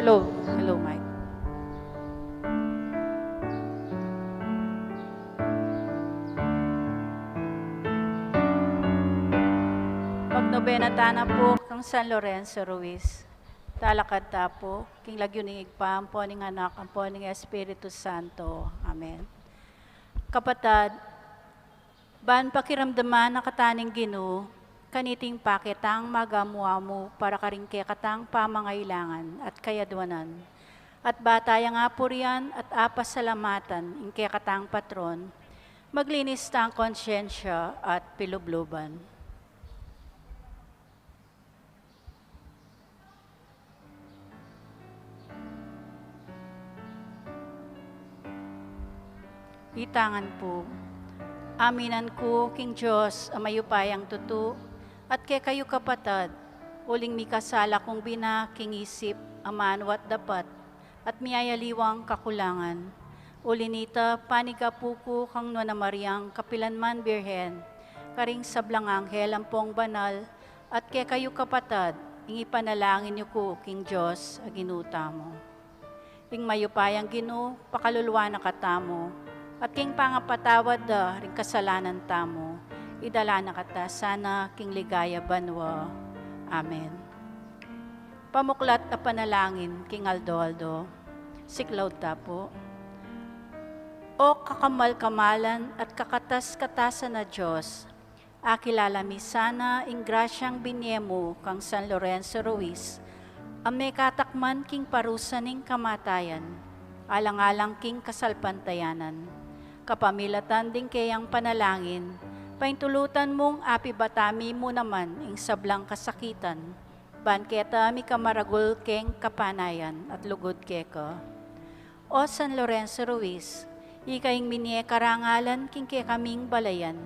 Hello. Hello, Mike. Magnobenata na po kang San Lorenzo Ruiz. Talakad ta po, king lagyuning igpa, ang poning anak, ang poning Espiritu Santo. Amen. Kapatad, ban pakiramdaman na kataning Ginoo, kaniting pakitang magamuamu para karingke katang pamangailangan at kayadwanan. At bataya nga po riyan at apasalamatan ingke katang patron, maglinis tang konsyensya at pilubluban. Itangan po, aminan ko, King Diyos, amayupayang tutu, at kay kayo kapatad, uling mikasala kong bina, king isip, amanwat dapat, at miyayaliwang kakulangan. Ulinita, panigapuko kang Nuana Mariang, kapilanman birhen, karing sablang anghel, ampong banal, at kay kayo kapatad, ingipanalangin niyo ko, King Diyos, aginuta mo. Ing mayupayang Ginoo, pakaluluwa na katamo, at king pangapatawad da ring kasalanan tamo, idala na kata sana king ligaya banwa. Amen. Pamuklat na panalangin, King Aldo. Siklaw ta po. O kakamal-kamalan at kakatas-katasan na Diyos, akilalami sana ing grasyang binyemo kang San Lorenzo Ruiz, ang may katakman king parusaning kamatayan, alang-alang king kasalpantayanan. Kapamilatan din kayang panalangin, paintulutan mong api batami mo naman ing sablang kasakitan, banketa mi kamaragul keng kapanayan at lugod keka. O San Lorenzo Ruiz, ikaing minye karangalan king ke kaming balayan,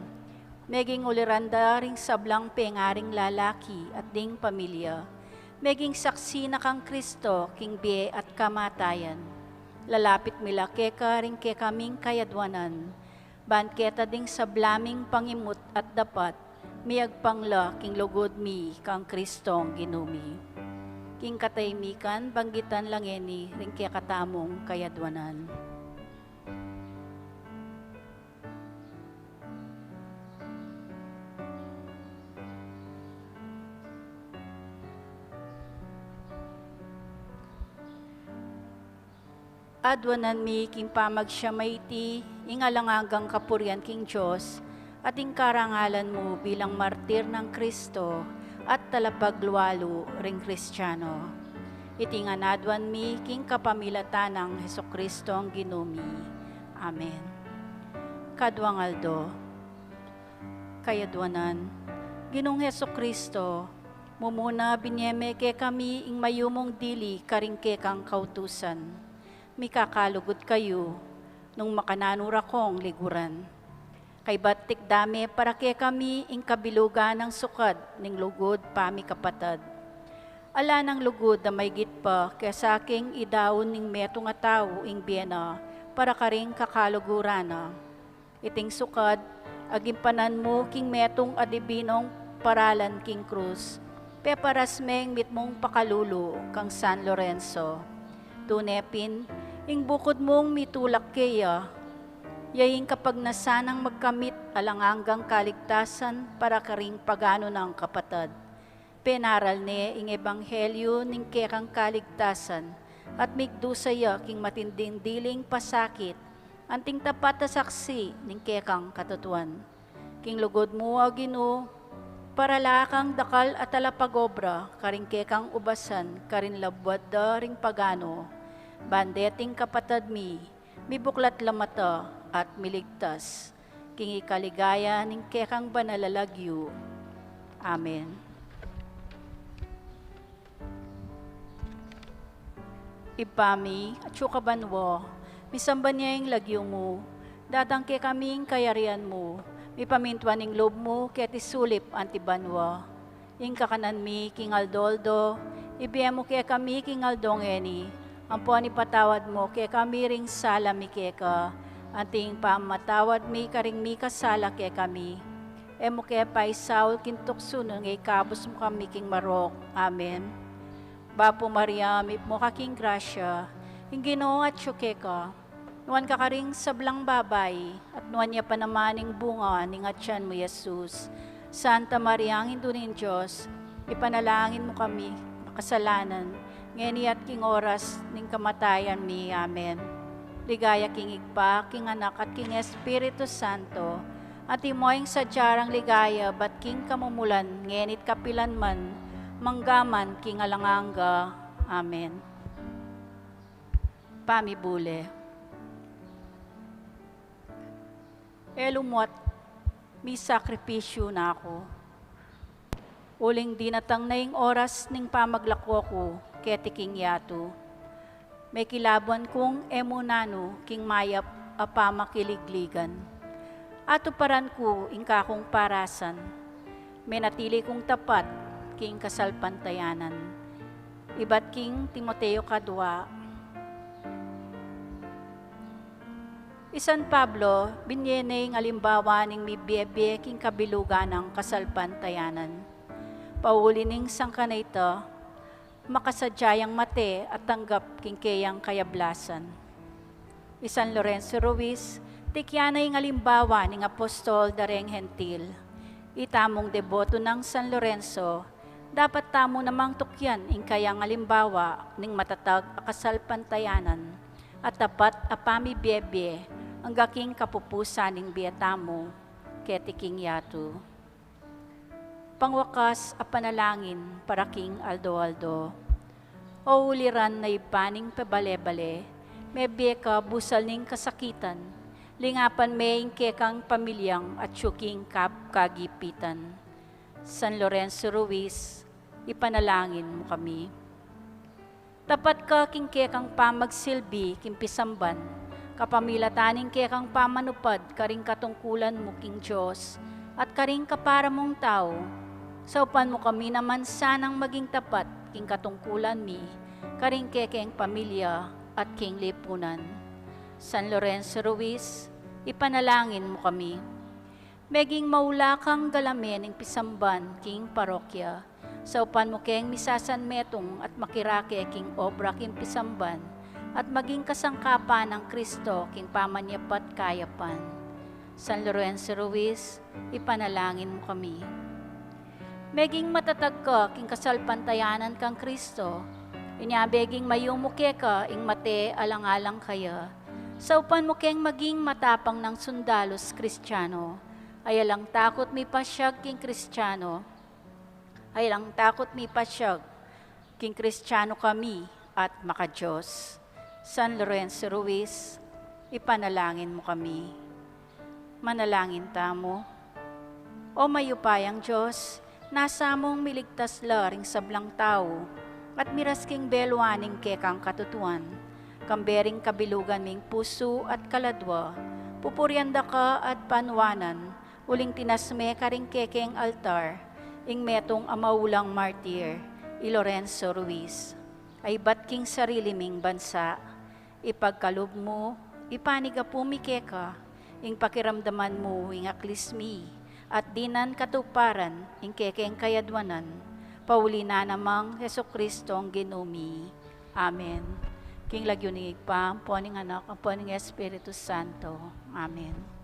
meging uliranda ring sablang pengaring lalaki at ding pamilya, meging saksi na kang Kristo king biye at kamatayan. Lalapit mila keka ring ke kaming kayadwanan, banketa ding sablaming pangimut at dapat, miyagpangla king lugod mi kang Kristong ginumi. King kataymikan, banggitan langeni ring ke katamong kayadwanan. Adwanan mi king pamagsyamayti, ingalangagang kapurian king Diyos, at ing karangalan mo bilang martir ng Kristo at talapagluwalo ring Kristiyano. Itingan adwan mi king kapamilatan ng Hesukristo ang ginumi. Amen. Kadwang Aldo, kayadwanan, Ginong Hesukristo, mumuna binyeme ke kami ing mayumong dili karingke kang kautusan. Mikakalugod kayo nung makananura kong liguran. Kay batik dami para kay kami ing kabilugan ng sukad ning lugod pami kapatad. Ala ng lugod na may gitpa kaya sa aking idaon ning metong ataw ing biyena para karing kakalugurana. Iting sukad, agimpanan mo king metong adibinong paralan king krus, peparas meng mitmong pakalulo kang San Lorenzo. Tunepin, ing bukod mong mitulak kaya, yaing kapag nasanang magkamit alanganggang kaligtasan para karing pagano ng kapatad. Penaral ne ing ebanghelyo ning kekang kaligtasan at migdusaya king matinding diling pasakit, anting tapat na saksi ning kekang katutuan. King lugod mo a Ginoo, para lakang dakal at alapagobra, karing kekang ubasan, karin labwad da ring pagano, bandeting kapatad mi, mibuklat lamata at miligtas, king ikaligaya ning kekang banalalagyo. Amen. Ipami at sukabanwo, misamba niya yung lagyo mo, dadangke kaming kayarian mo, mipamintwan ning lob mo, ket isulip antibanwa. Ing kakanan mi, King Aldoldo, ibiyem mo kaya kami, King Aldongeni, ampon ipatawad mo, kaya kami ring sala mi keka, anting pamatawad mi karing mi kasala kaya kami. Emo kaya pa isaul kintukso ngay kabos mo kami king marok. Amen. Bapo Maria, mo kaking grasya, yung Ginoo at syuke ka, nuwan ka karing sablang babay, at nuwan niya pa naman ing bunga ning atyan mo, Jesus. Santa Maria, ang Indunin Diyos, ipanalangin mo kami, makasalanan, ngayon at king oras ning kamatayan mi. Amen. Ligaya king igpa, king anak at king Espiritu Santo, at imoing sadyarang ligaya, bat king kamumulan, ngenit kapilan man, manggaman king alanganga. Amen. Pamibule. Elumot, mi sakripisyo na ako. Uling dinatang na yung oras ning pamaglako ko, keti king yato. May kilaban kong emunano, king mayap apamakiligligan. Ato paran ko, ingka kong parasan. May natili kong tapat, king kasalpantayanan. Ibat king Timoteo kadwa. Isan Pablo, binyene ng alimbawa ning mibiyebe king kabilugan ng kasalpantayanan. Pauli ning sangka na ito, makasadyayang mate at tanggap king kayang kayablasan. Isan Lorenzo Ruiz, tikyanay ng alimbawa ning apostol dareng hentil. Itamong deboto ng San Lorenzo, dapat tamo namang tukyan ing kayang alimbawa ning matatag akasalpantayanan at tapat apami biyebe ang gaking kapupusan ning biyatamo, ketiking yato. Pangwakas a panalangin para king Aldo. O uliran na ipaning pabale-bale, may beka busal ning kasakitan, lingapan may kekang pamilyang at syuking kagipitan. San Lorenzo Ruiz, ipanalangin mo kami. Tapat ka king kekang pamagsilbi, king pisamban, kapamilataning kekang pamanupad, karing katungkulan mo king Diyos, at karing kapara mong tao. Saupan mo kami naman sanang maging tapat, king katungkulan mi, karing kekeng pamilya at king lipunan. San Lorenzo Ruiz, ipanalangin mo kami. Meging maula kang galamin ng pisamban, king parokya, saupan mo keng misasan metong at makirake king obra king pisamban, at maging kasangkapan ng Kristo king pamanyapat kayapan. San Lorenzo Ruiz, ipanalangin mo kami. Meging matatag ka king kasalpantayanan kang Kristo, inyabeging mayumuke ka ing mate alang-alang kaya, saupan mo keng maging matapang ng sundalos Kristiyano, ay alang takot mi pasyag king Kristiyano, ay alang takot mi pasyag king Kristiyano kami at makadiyos. San Lorenzo Ruiz, ipanalangin mo kami. Manalangin tamo. O mayupayang Diyos, nasa mong miligtas laring sablang tao, at miras king belwaning kekang katutuan, kambering kabilugan ming puso at kaladwa, pupuryanda ka at panwanan, uling tinasme karing kekeng altar, ing metong amaulang martir, i Lorenzo Ruiz, ay bat king sarili ming bansa, ipagkalub mo, ipaniga pumikeka, ing pakiramdaman mo, ing aklismi, at dinan katuparan, ing kekeng kayadwanan, pauli na namang Jesucristo ang ginumi. Amen. King lagyo ni Igpa, poning anak, ang poning Espiritu Santo. Amen.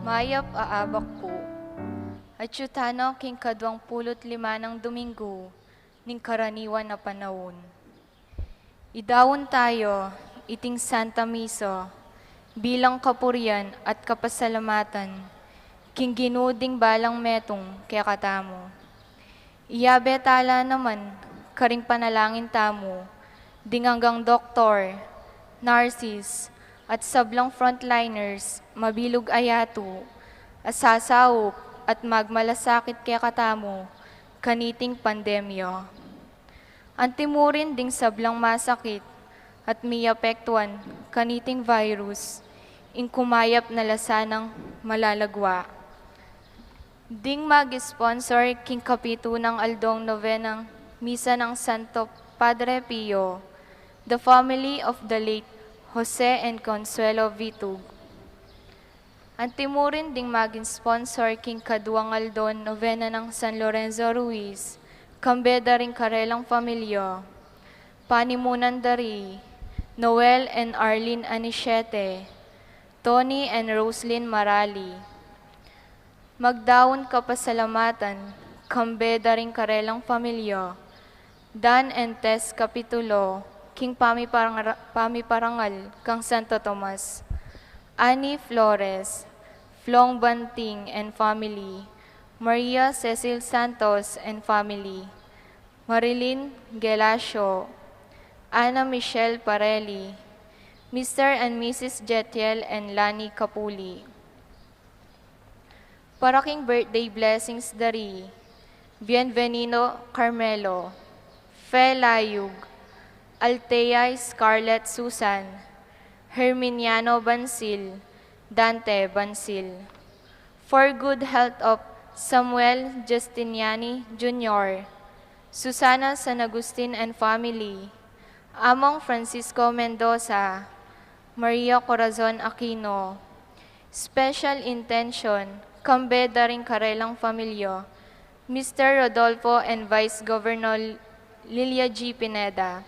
Mayap aabak po. At yutano king kadwang pulot lima ng Domingo, ning karaniwan na panahon. Idawon tayo, iting Santa Miso, bilang kapurian at kapasalamatan, king ginuding balang metong kaya katamo. Iyabe tala naman, karing panalangin tamo, dinganggang doktor, nurses, at sablang frontliners, mabilog ayato, asasawop, at magmalasakit kaya katamo, kaniting pandemyo. Antimurin ding sablang masakit, at miyapektuan, kaniting virus, ing kumayap na lasanang malalagwa. Ding mag-sponsor king kapitu ng Aldong Novenang Misa ng Santo Padre Pio, the family of the late Jose and Consuelo Vitug. Antimurin ding mag-sponsor king kaduang Aldon Novena ng San Lorenzo Ruiz, kambeda ring karelang pamilya, panimunan dari, Noel and Arlene Anichete, Tony and Roslyn Marali. Magdaon kapasalamatan, kambeda ring karelang pamilya, Dan and Tess Kapitulo, king pamiparangal, kang Santo Tomas, Annie Flores, Flong Banting and family, Maria Cecil Santos and family, Marilyn Gelasio, Ana Michelle Parelli, Mr. and Mrs. Jetiel and Lani Capuli. Paraking birthday blessings dari, Bienvenido Carmelo, Fe Layug, Altea Scarlett Susan, Herminiano Bansil, Dante Bansil. For good health of Samuel Justiniani Jr., Susana San Agustin and family, Among Francisco Mendoza, Maria Corazon Aquino. Special intention, kambeda ring karelang pamilya, Mr. Rodolfo and Vice Governor Lilia G. Pineda,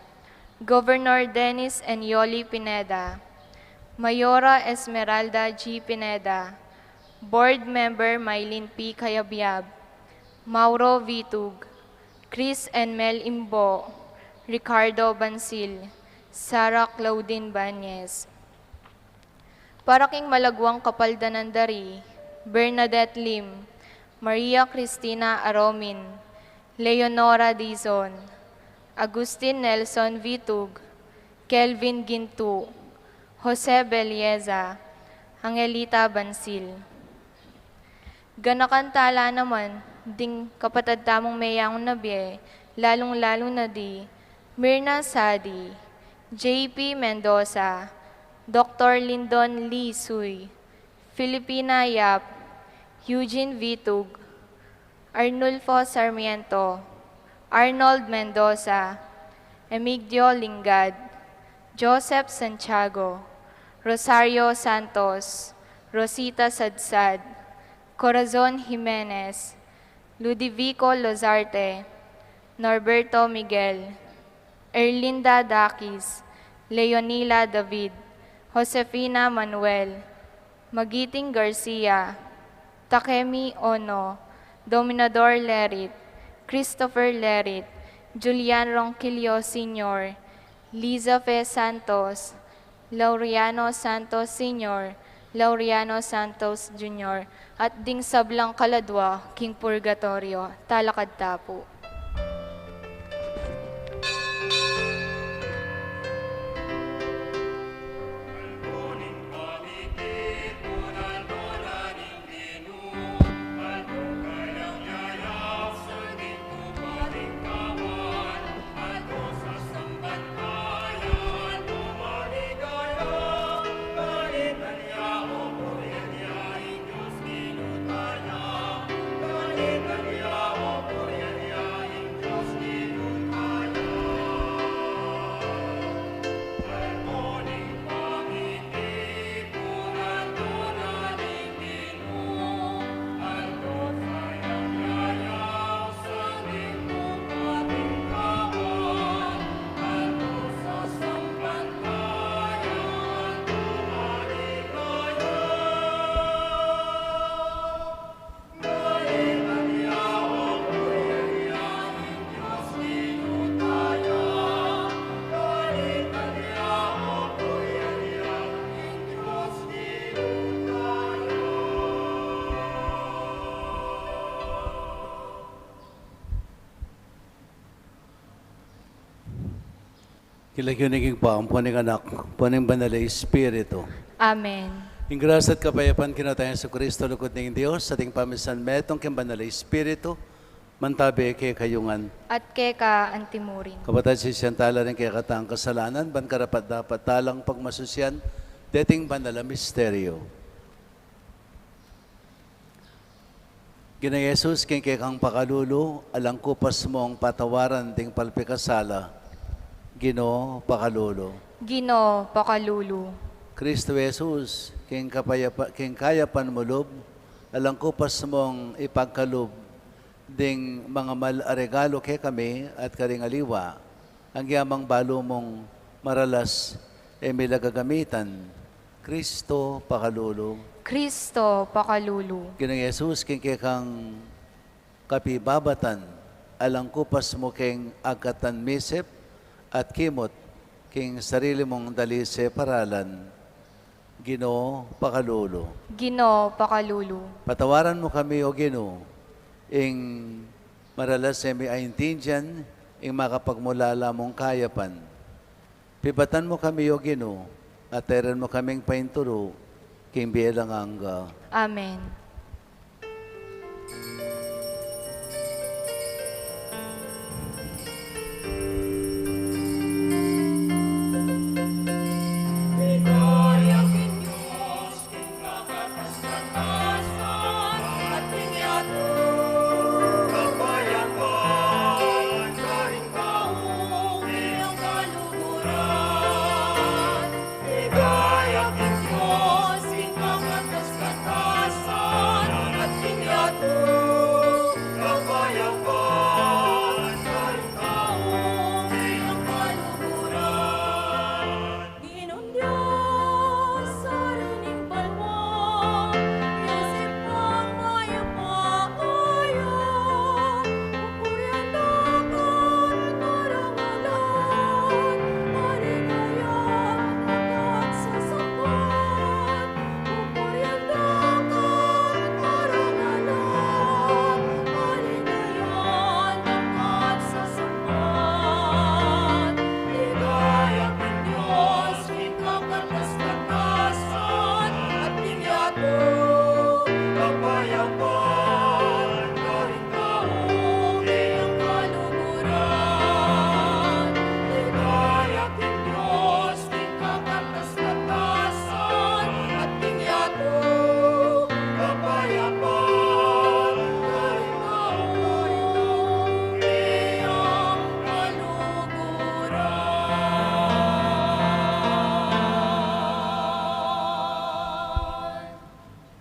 Governor Dennis and Yoli Pineda, Mayora Esmeralda G. Pineda, Board Member Mylene P. Kayabyab, Mauro Vitug, Chris and Mel Imbo, Ricardo Bansil, Sarah Claudine Banyes. Paraking malagwang kapaldanan dari, Bernadette Lim, Maria Cristina Aromin, Leonora Dizon, Agustin Nelson Vitug, Kelvin Gintu, Jose Belieza, Angelita Bansil. Ganakantala naman, ding kapatid tamong mayang nabiye, lalong-lalo na di, Mirna Sadi, JP Mendoza, Dr. Lyndon Lee Suy, Filipina Yap, Eugene Vitug, Arnulfo Sarmiento, Arnold Mendoza, Emigdio Lingad, Joseph Santiago, Rosario Santos, Rosita Sadsad, Corazon Jimenez, Ludovico Lozarte, Norberto Miguel, Erlinda Dakis, Leonila David, Josefina Manuel, Magiting Garcia, Takemi Ono, Dominador Lerit, Christopher Lerit, Julian Ronquillo Sr., Liza Fe Santos, Laureano Santos Sr., Laureano Santos Jr., at ding sablang kaladwa, King Purgatorio, Talakad Tapo. Kilagyuniging pa ang puning anak, puning banal na Espiritu. Amen. Ing grasya at kapayapaan kinatayan sa Kristo, lukod ng Diyos, sa ating pamisan metong king banal na Espiritu, mantabi kay kayungan. At keka antimurin. Kapatid si Siyantala rin kaya katang kasalanan, ban karapat dapat talang pagmasusyan, dating banal na misteryo. Ginang Jesus, king kang pakalulu, alang kupas mong patawaran ting palpikasala, Ginoo pakalulu. Gino pakalulu. Kristo Jesus, king kaya panmulob, alang kupas mong ipagkalub, ding mga regalo kay kami at karingaliwa, ang yamang balo mong maralas e milagagamitan. Kristo pakalulu. Kristo pakalulu. Ginang Jesus, king kang kapibabatan, alang kupas mo king agkatan misip at kimot, king sarili mong dalise paralan. Ginoo pakalulu. Gino pakalulu. Patawaran mo kami, O Ginoo, ing maralas e may aintindihan, ing makapagmulala mong kayapan. Pibatan mo kami, O Ginoo, at teran mo kaming painturo, king bielang angga. Amen.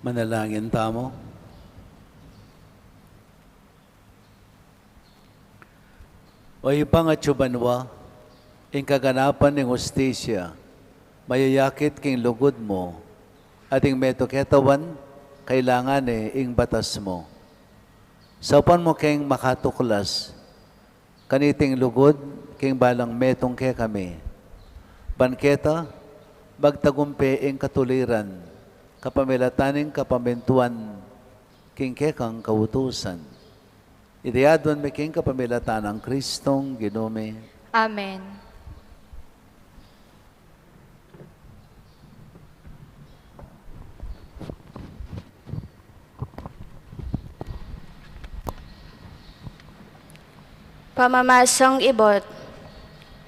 Manalangin tamo. O ipangatsubanwa, ing kaganapan ng hustisya, mayayakit king lugod mo, at ing metoketawan, kailangan ing batas mo. Saupan mo king makatuklas, kaniting lugod, king balang metong ke kami. Banketa, bagtagumpe ing katuliran, kapamilataning kapamentuan, king kekang kautusan. Idayadon may king kapamilatan ang Kristong Ginome. Amen. Pamamasang ibot,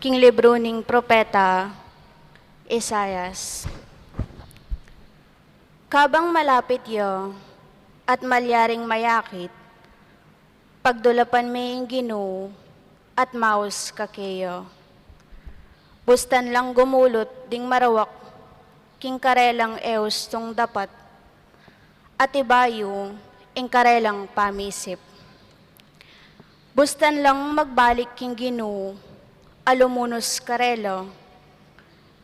king libro ning propeta, Isayas. Kabang malapit yo, at malyaring mayakit, pagdulapan may Ginoo, at maus kakeyo. Bustan lang gumulot ding marawak, king karelang eos tong dapat, at ibayo, ing karelang pamisip. Bustan lang magbalik king Ginoo, alumunos karelo,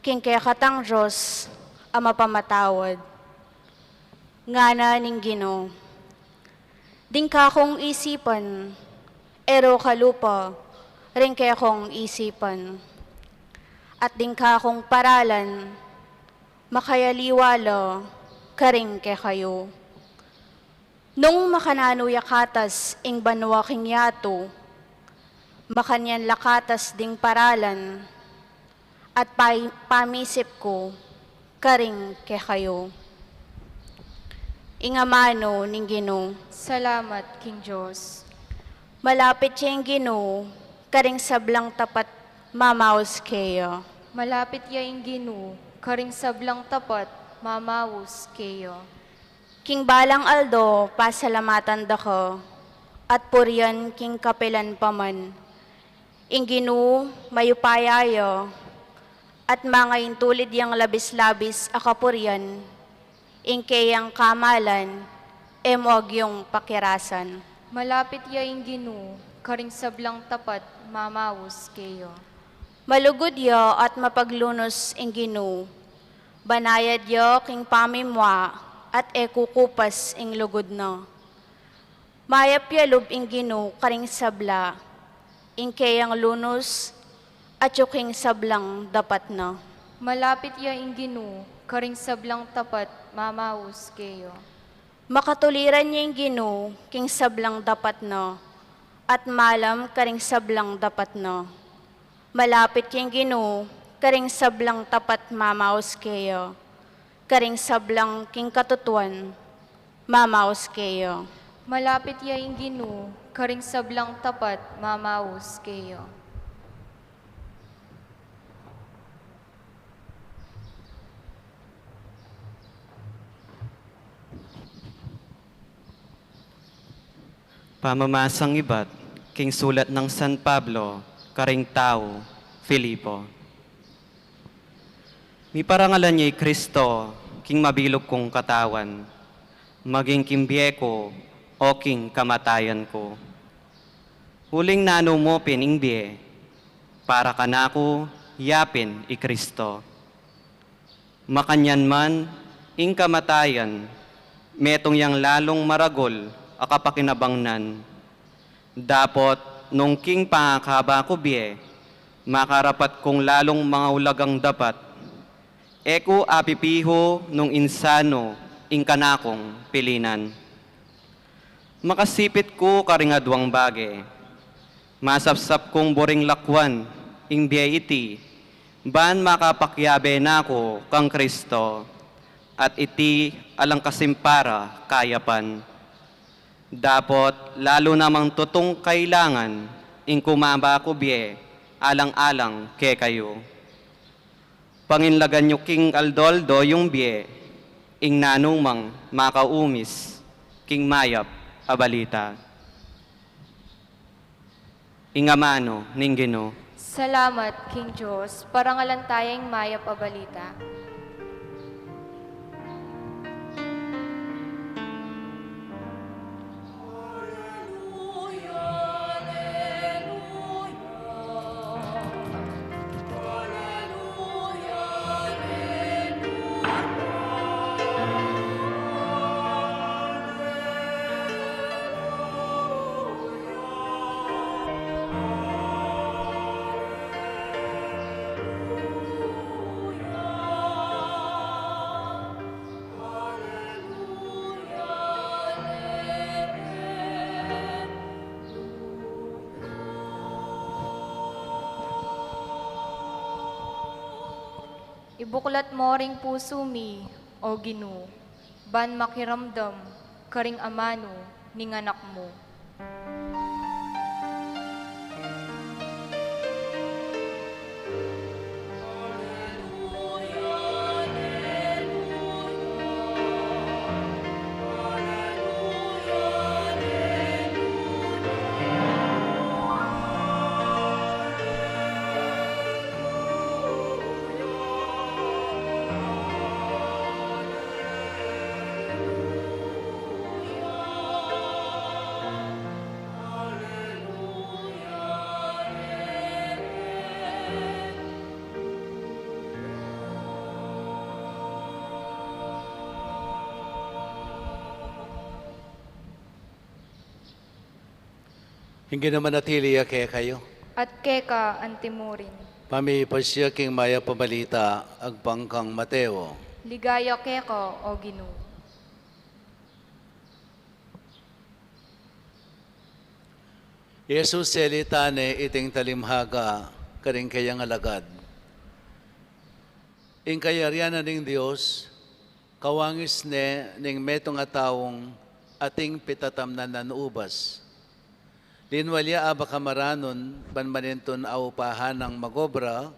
king kaya katang Diyos, ama pamatawad. Ngana ning Ginoo. Ding ka kong isipan, ero kalupa, rin kaya kong isipan. At ding ka kong paralan, makayaliwala, karing kaya kayo. Nung makanano yakatas ing banwa king yato, makanyan lakatas ding paralan, at pamisip ko, karing ke kayo. Ingamano ning Ginoo, Salamat, King Diyos. malapit siya yung Ginoo, karing sablang tapat mamaos kayo. Malapit yaing Ginoo, karing sablang tapat, mamawos kayo. King balang Aldo, pasalamatan dako, at purian king kapelan paman. Ing Ginoo, mayupayayo, at mga intulid yang labis-labis akapurian, ing kayang kamalan, emog yung pakirasan. Malapit yaing Ginoo, karing sablang tapat, mamawos kayo. Malugod yo at mapaglunos ing Ginoo, banayad yo king pamimwa, at ekukupas ing lugod no. Mayap yalub ing Ginoo karing sabla, ing kayang lunos, at yuking sablang dapat no. Malapit yaing Ginoo, karing sablang tapat, mamawos kayo. Makatuliran niya yung Ginoo, king sablang dapat no, at malam karing sablang dapat no. Malapit yung Ginoo, karing sablang tapat mamaos kayo, karing sablang king katutuan, mamaos kayo. Malapit yaing Ginoo, karing sablang tapat, mamawos kayo. Pamamasang ibat, king sulat ng San Pablo, karing tao, Filipo. Mi parangalan niya'y Kristo, king mabilog kong katawan, maging kimbye ko, o king kamatayan ko. Huling nano mo piningbiye, para kanako, yapin i Kristo. Makanyan man, ing kamatayan, metong yang lalong maragol, akapakinabangnan. Dapot, nung king pangakaba ko biye, makarapat kong lalong mga ulagang dapat. Eko apipiho nung insano, ing kanakong pilinan. Makasipit ko karingadwang bage, masapsap kong boring lakwan, ing biye iti, ban makapakyabe nako kang Kristo, at iti alang kasimpara kayapan. Dapot lalo namang tutong kailangan, ing kumaba ko biye, alang-alang ke kayo. Panginlagan nyo king Aldoldo yung biye, ing nanumang makaumis, king mayap abalita. Ingamano ning Ginoo. Salamat, King Diyos, parangalan tayong maya pabalita. Ibuklat mo ring puso mi, o Ginoo, ban makiramdam, karing amano, ning anak mo. Hindi naman natili kaya kayo. At keka antimurin. Pamipasya king maya pabalita, agpangkang Mateo. Ligaya keka, o Ginoo. Jesus selitane iting talimhaga, karing kayang alagad. ing kayarianan ng Dios, kawangis ne ning metong atawong ating pitatamnan na ubas. Linwalya aba kamaranon banmaninton aupahan ng magobra,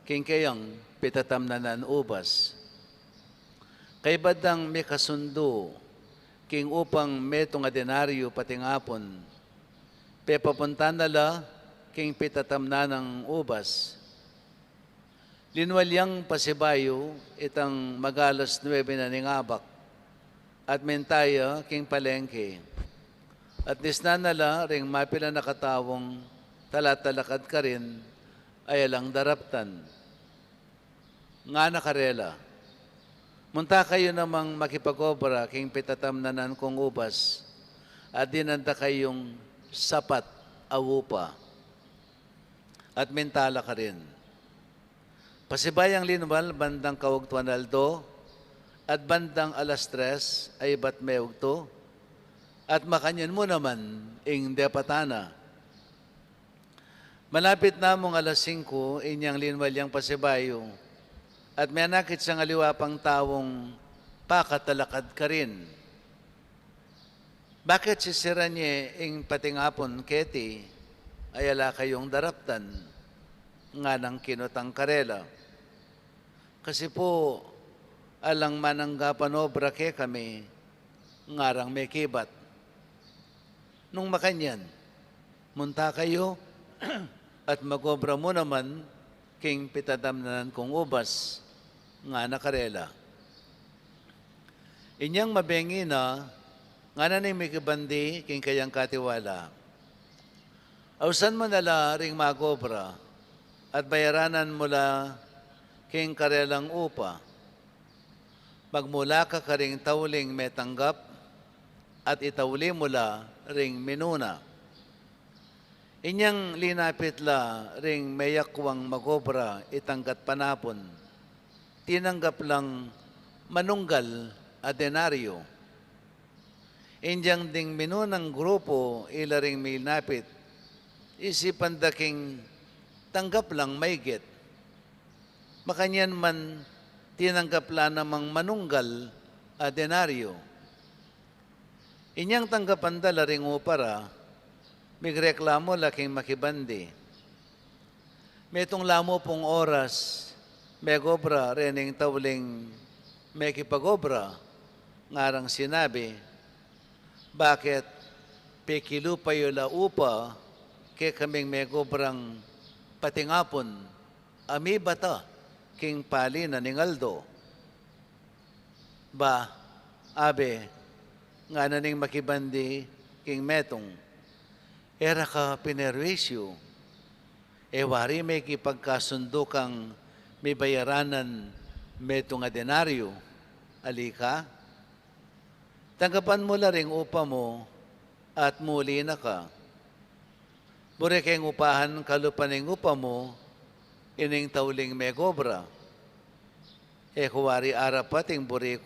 king kayang pitatamnan na ubas. Kay badang may kasundo, king upang metong denaryo patingapon, pepapunta nala king pitatamnan ng ubas. Linwalyang pasibayo, itang magalas 9 na ningabak, at mentaya king palengke. At nisnanala ring mapila nakatawong talatalakad ka rin, ay alang daraptan. Nga nakarela, munta kayo namang makipagobra king pitatamnanan kong ubas, at dinanda kayong sapat awupa, at mentala ka rin. Pasibayang linwal bandang kawagtuan aldo, at bandang alas 3 ay ba't may ugto, at makanyan mo naman ing depatana. Malapit na mong alas 5, inyang linwalyang pasibayo, at may nakit siyang aliwapang tawong pakatalakad ka rin. Bakit sisira niya ing patingapon keti, ay ala kayong daraptan, nga ng kinutang karela. Kasi po, alang mananggapan obra ke kami, ngarang may kibat. Nung makanyan, munta kayo, at magobra mo naman, king pitadamnanan kong ubas, nga nakarela. Inyang mabengi na, nga na ni mikibandi, king kayang katiwala. Ausan mo nala ring magobra, at bayaranan mula king karelang upa. Magmula ka karing tauling may tanggap, at itawli mula ring minuna. Inyang linapit la ring mayakwang magobra itanggat panapon. Tinanggap lang manunggal a denaryo. Inyang ding minunang grupo ila ring may napit. Isipan daking tanggap lang maigit. Makanyan man tinanggap lang namang manunggal a denaryo. Inyang tanggapan dala ring upara, migreklamo laking makibandi. Metong lamo pong oras, may gobra rening tawling may kipagobra, ngarang sinabi, bakit pekilu payo la upa, ke kaming may gobrang patingapon, ami bata, king pali na ningaldo. Ba, abe, nga naning makibandi king metong, era ka pinerwisyo, wari may kipagkasundo kang may bayaranan metong a denaryo, alika, tanggapan mo la ring upa mo at muli na ka. Bure kayong upahan kalupaning upa mo, ining tauling may gobra. Kuwari arapating buri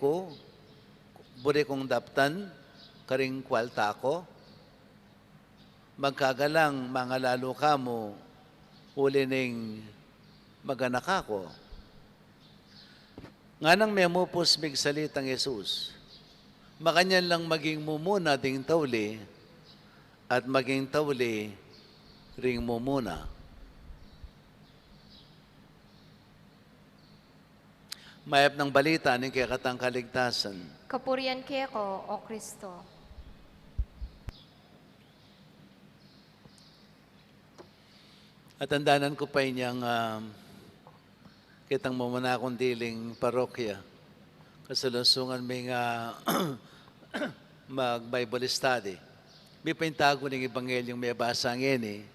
kong daptan, karing kwalta ko, magkagalang mga lalo ka mo, uli ning maganak ako. Nga nang may mupos salitang Yesus, makanyan lang maging mumuna ding tawli, at maging tawli ring mumuna. Mayap ng balita ng kayakatang kaligtasan. Kapurian keko, O Kristo. At andanan ko pa inyang kitang mamuna akong diling parokya. Kasalunsungan may nga mag-Bible study. May pintago ng Ebanghelyong may basa ngini,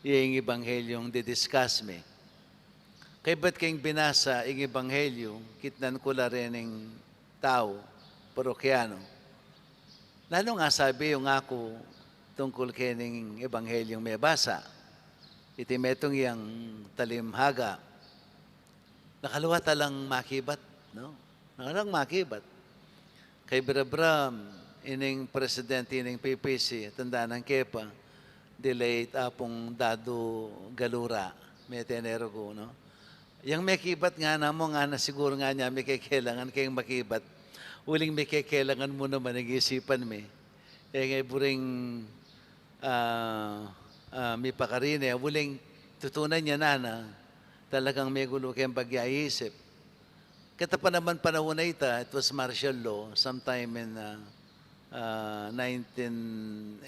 yung Ebanghelyong didiscuss me. Kay ba't kayong binasa yung Ebanghelyo, kitnan ko la rin ng tao, parokyano. Lalo nga sabi yung ako tungkol kay ng Ebanghelyong may basa. Itimetong yung talimhaga. Nakaluwa talang makibat, no? Nakalang makibat. Kay Birabram, ining presidente ining PPC, tanda ng Kepa, delayed apong Dado Galura, may tenero ko, no? Yang may kibat nga na mo nga na siguro nga niya may kailangan kayong makibat. Uling may kailangan mo naman nag-iisipan me. Ngay buring may pakarine. Uling tutunan niya na talagang may gulo kayong pag-iisip. Kita pa naman panahon na ita, it was martial law sometime in 1981.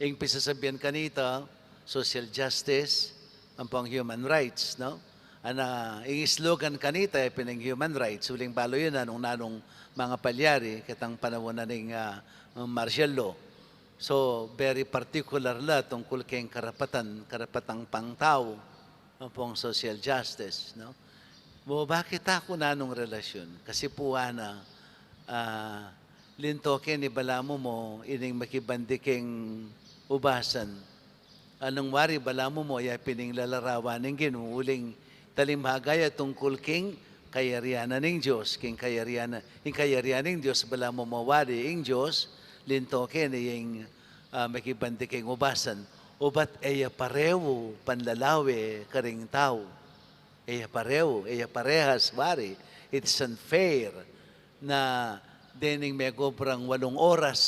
Yung pisasabihan kanita, social justice, ang pang human rights, no? Yung slogan kanita, pinang human rights, uling balo yun nung nanong mga palyari, kitang panahon na ng martial law. So, very particular la tungkol kayong karapatang pangtao, ang pong social justice, no? Bakit ako na nung relasyon? Kasi po, lintoke ni balamo mo, ining makibandiking ubasan. Anong wari, balamo mo, ya pining lalarawan ng ginuuling talimhagaya tungkol king kayarianan ng Diyos. King kayarianan ng Diyos, balamo mo wari ng Diyos, lintoke ni yung makibandiking ubasan. Ubat eya pareho panlalawi karing tao. Eya parehas, wari. It's unfair na dening may gobrang 8 oras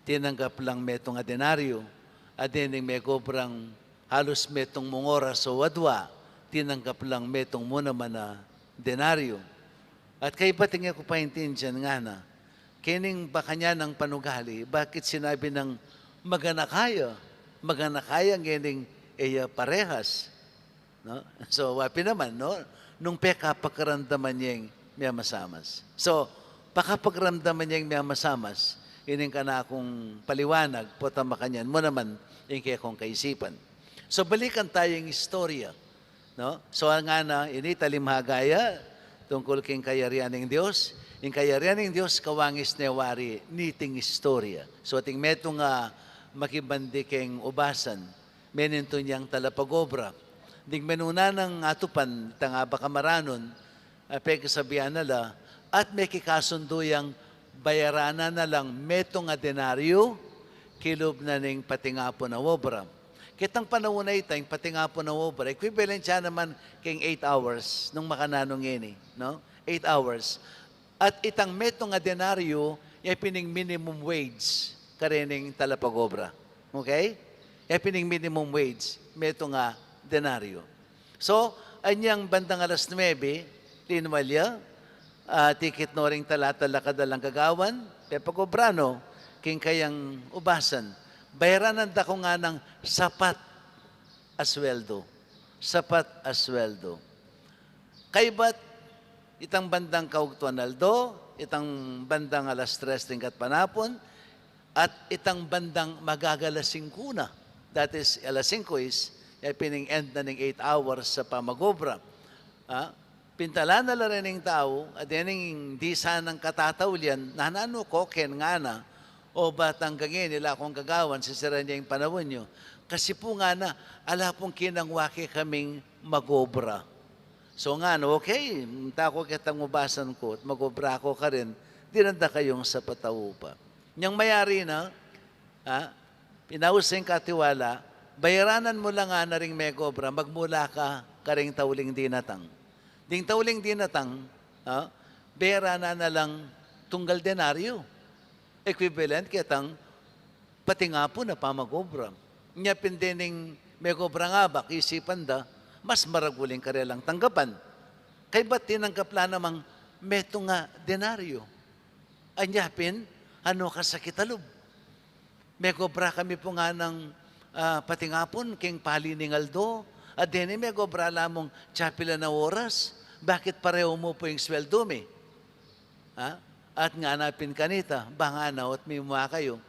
tinanggap lang metong a denaryo. At dening may gobrang halos metong mong oras o wadwa, tinanggap lang metong mo naman na denaryo. At kay patingin ko paintindihan nga na, kining baka niya ng panugali, bakit sinabi ng maganakaya ngining eya parehas. No? So, wapi naman, no? Nung peka pagkaramdaman niyang may masamas. So, pakapagramdaman niyang may masamas, ining ka na akong paliwanag, potama kanyan mo naman, yung kaya kong kaisipan. So, balikan tayong istorya. No? So, nga na, ini talimhagaya, tungkol king kayarian ng Diyos. Yung kayarian ng Diyos, kawangis newari, niting istorya. So, ating metong makibandiking ubasan, meninto niyang talapagobra. Ding menuna ng atupan, tanga bakamaranon, pagkasabihan nala, at may kikasunduyang bayarana na lang metong a denaryo, kilob na ning patingapo na obra. Kitang panahon na ito, yung patingapo na obra, equivalent siya naman king 8 hours nung makananong ini, no? 8 hours. At itang metong a denaryo, yung pining minimum wage, karening talapagobra. Okay? Yung pining minimum wage, metong a denaryo. So, anyang bandang alas 9, tinwalya, tikit no ring talatala kadalang gagawan, pepagobrano, king kayang ubasan. Bayaranan da ko nga ng sapat asweldo. Sapat asweldo. Kay ba't itang bandang kaugtuan aldo, itang bandang alas 3 tingkat panapon, at itang bandang magagalasing kuna. That is, alas 5 is, pining end na ng 8 hours sa pamagobra. Pintala na rin ng tao, at yaning di sanang katatawlian, nanano ko, ken nga na, o batang gangin nila akong gagawan, sisira niya yung panahon nyo. Kasi po nga na, ala pong kinangwaki kaming magobra. So nga no, okay, tako kitang ubasan ko, at magobra ko ka rin, dinanda kayong sa pataw pa. Niyang mayari na, pinausing katiwala, bayaranan mo lang nga na ring may gobra, magmula ka karing tauling dinatang. Ding tauling dinatang, bayaranan na lang tunggal denaryo. Equivalent kitang pati nga po na pamagobra. Nya pindening may gobra nga ba, isipan da, mas maraguling karelang tanggapan. Kay ba't tinanggap lang namang meto nga denaryo? Anyapin, ano ka sa kitalob? May gobra kami po nga ng patingapon, king palining aldo, at din may gobra lamang chapila na oras. Bakit pareho mo po yung sweldo me? At nga napin kanita, bangana at may mga kayo,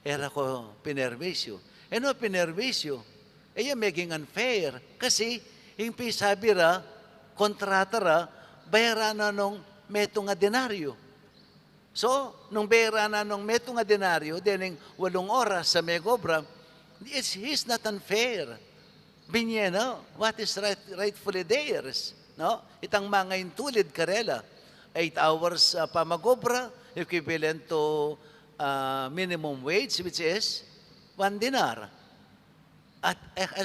era ko pinervisyo. No, pinervisyo, yung maging unfair. Kasi, yung pisabi ra, kontrata ra, bayaran na nung meto nga denaryo. So, nung bayaran na nung meto nga denaryo, dining 8 oras sa megobra, he's not unfair. Binyeno, what is rightfully theirs? No? Itang mga intulid karela, 8 hours pamagobra, equivalent to minimum wage, which is 1 dinar. At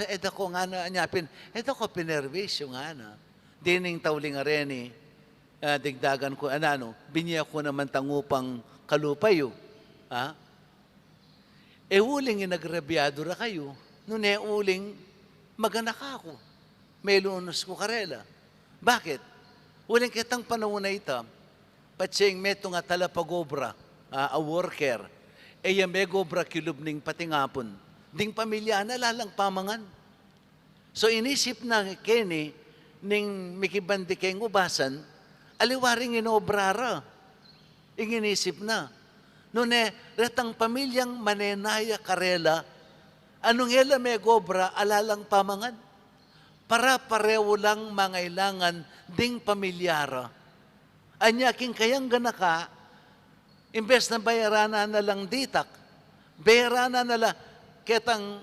eto ko nga na anyapin, eto ko pinervisyo nga na. Dining tawling areni, digdagan ko, binya ko naman tangupang kalupayo. Ha? E uling inagrabyado ra kayo, nun uling maganak ako. May lunos ko karela. Bakit? Uling kitang panahon na ito, patsing meto nga talapagobra, a worker, e may gobra kilubning patingapon, ding pamilya na lalang pamangan. So inisip na Kenny, ning mikibandi keng ubasan, aliwaring inobrara. Inisip na. Noon retang pamilyang manenaya karela, anong hela may gobra alalang pamangan? Para pareho lang mangailangan ding pamilyara. Anya king kayang ganaka, imbes na bayarana na lang ditak, bayarana na lang ketang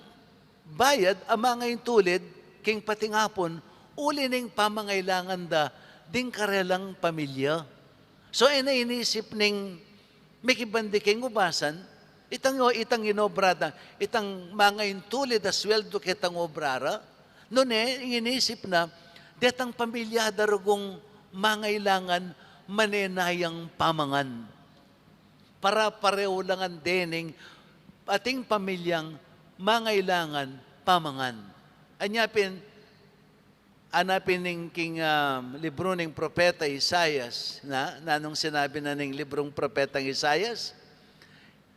bayad ama ngayon tulid, king patingapon, uli ning pamangailangan da ding karelang pamilya. So inisip ning mikibandi king ubasan, itang inobrada, itang mga intulid as sweldo kitang obrara, noon inisip na, detang pamilya darugong mangailangan manenayang pamangan. Para pareho lang ang dening ating pamilyang mangailangan pamangan. Anapin ning king libro ng propeta Isaias, nanong sinabi na ning librong propetang Isaias,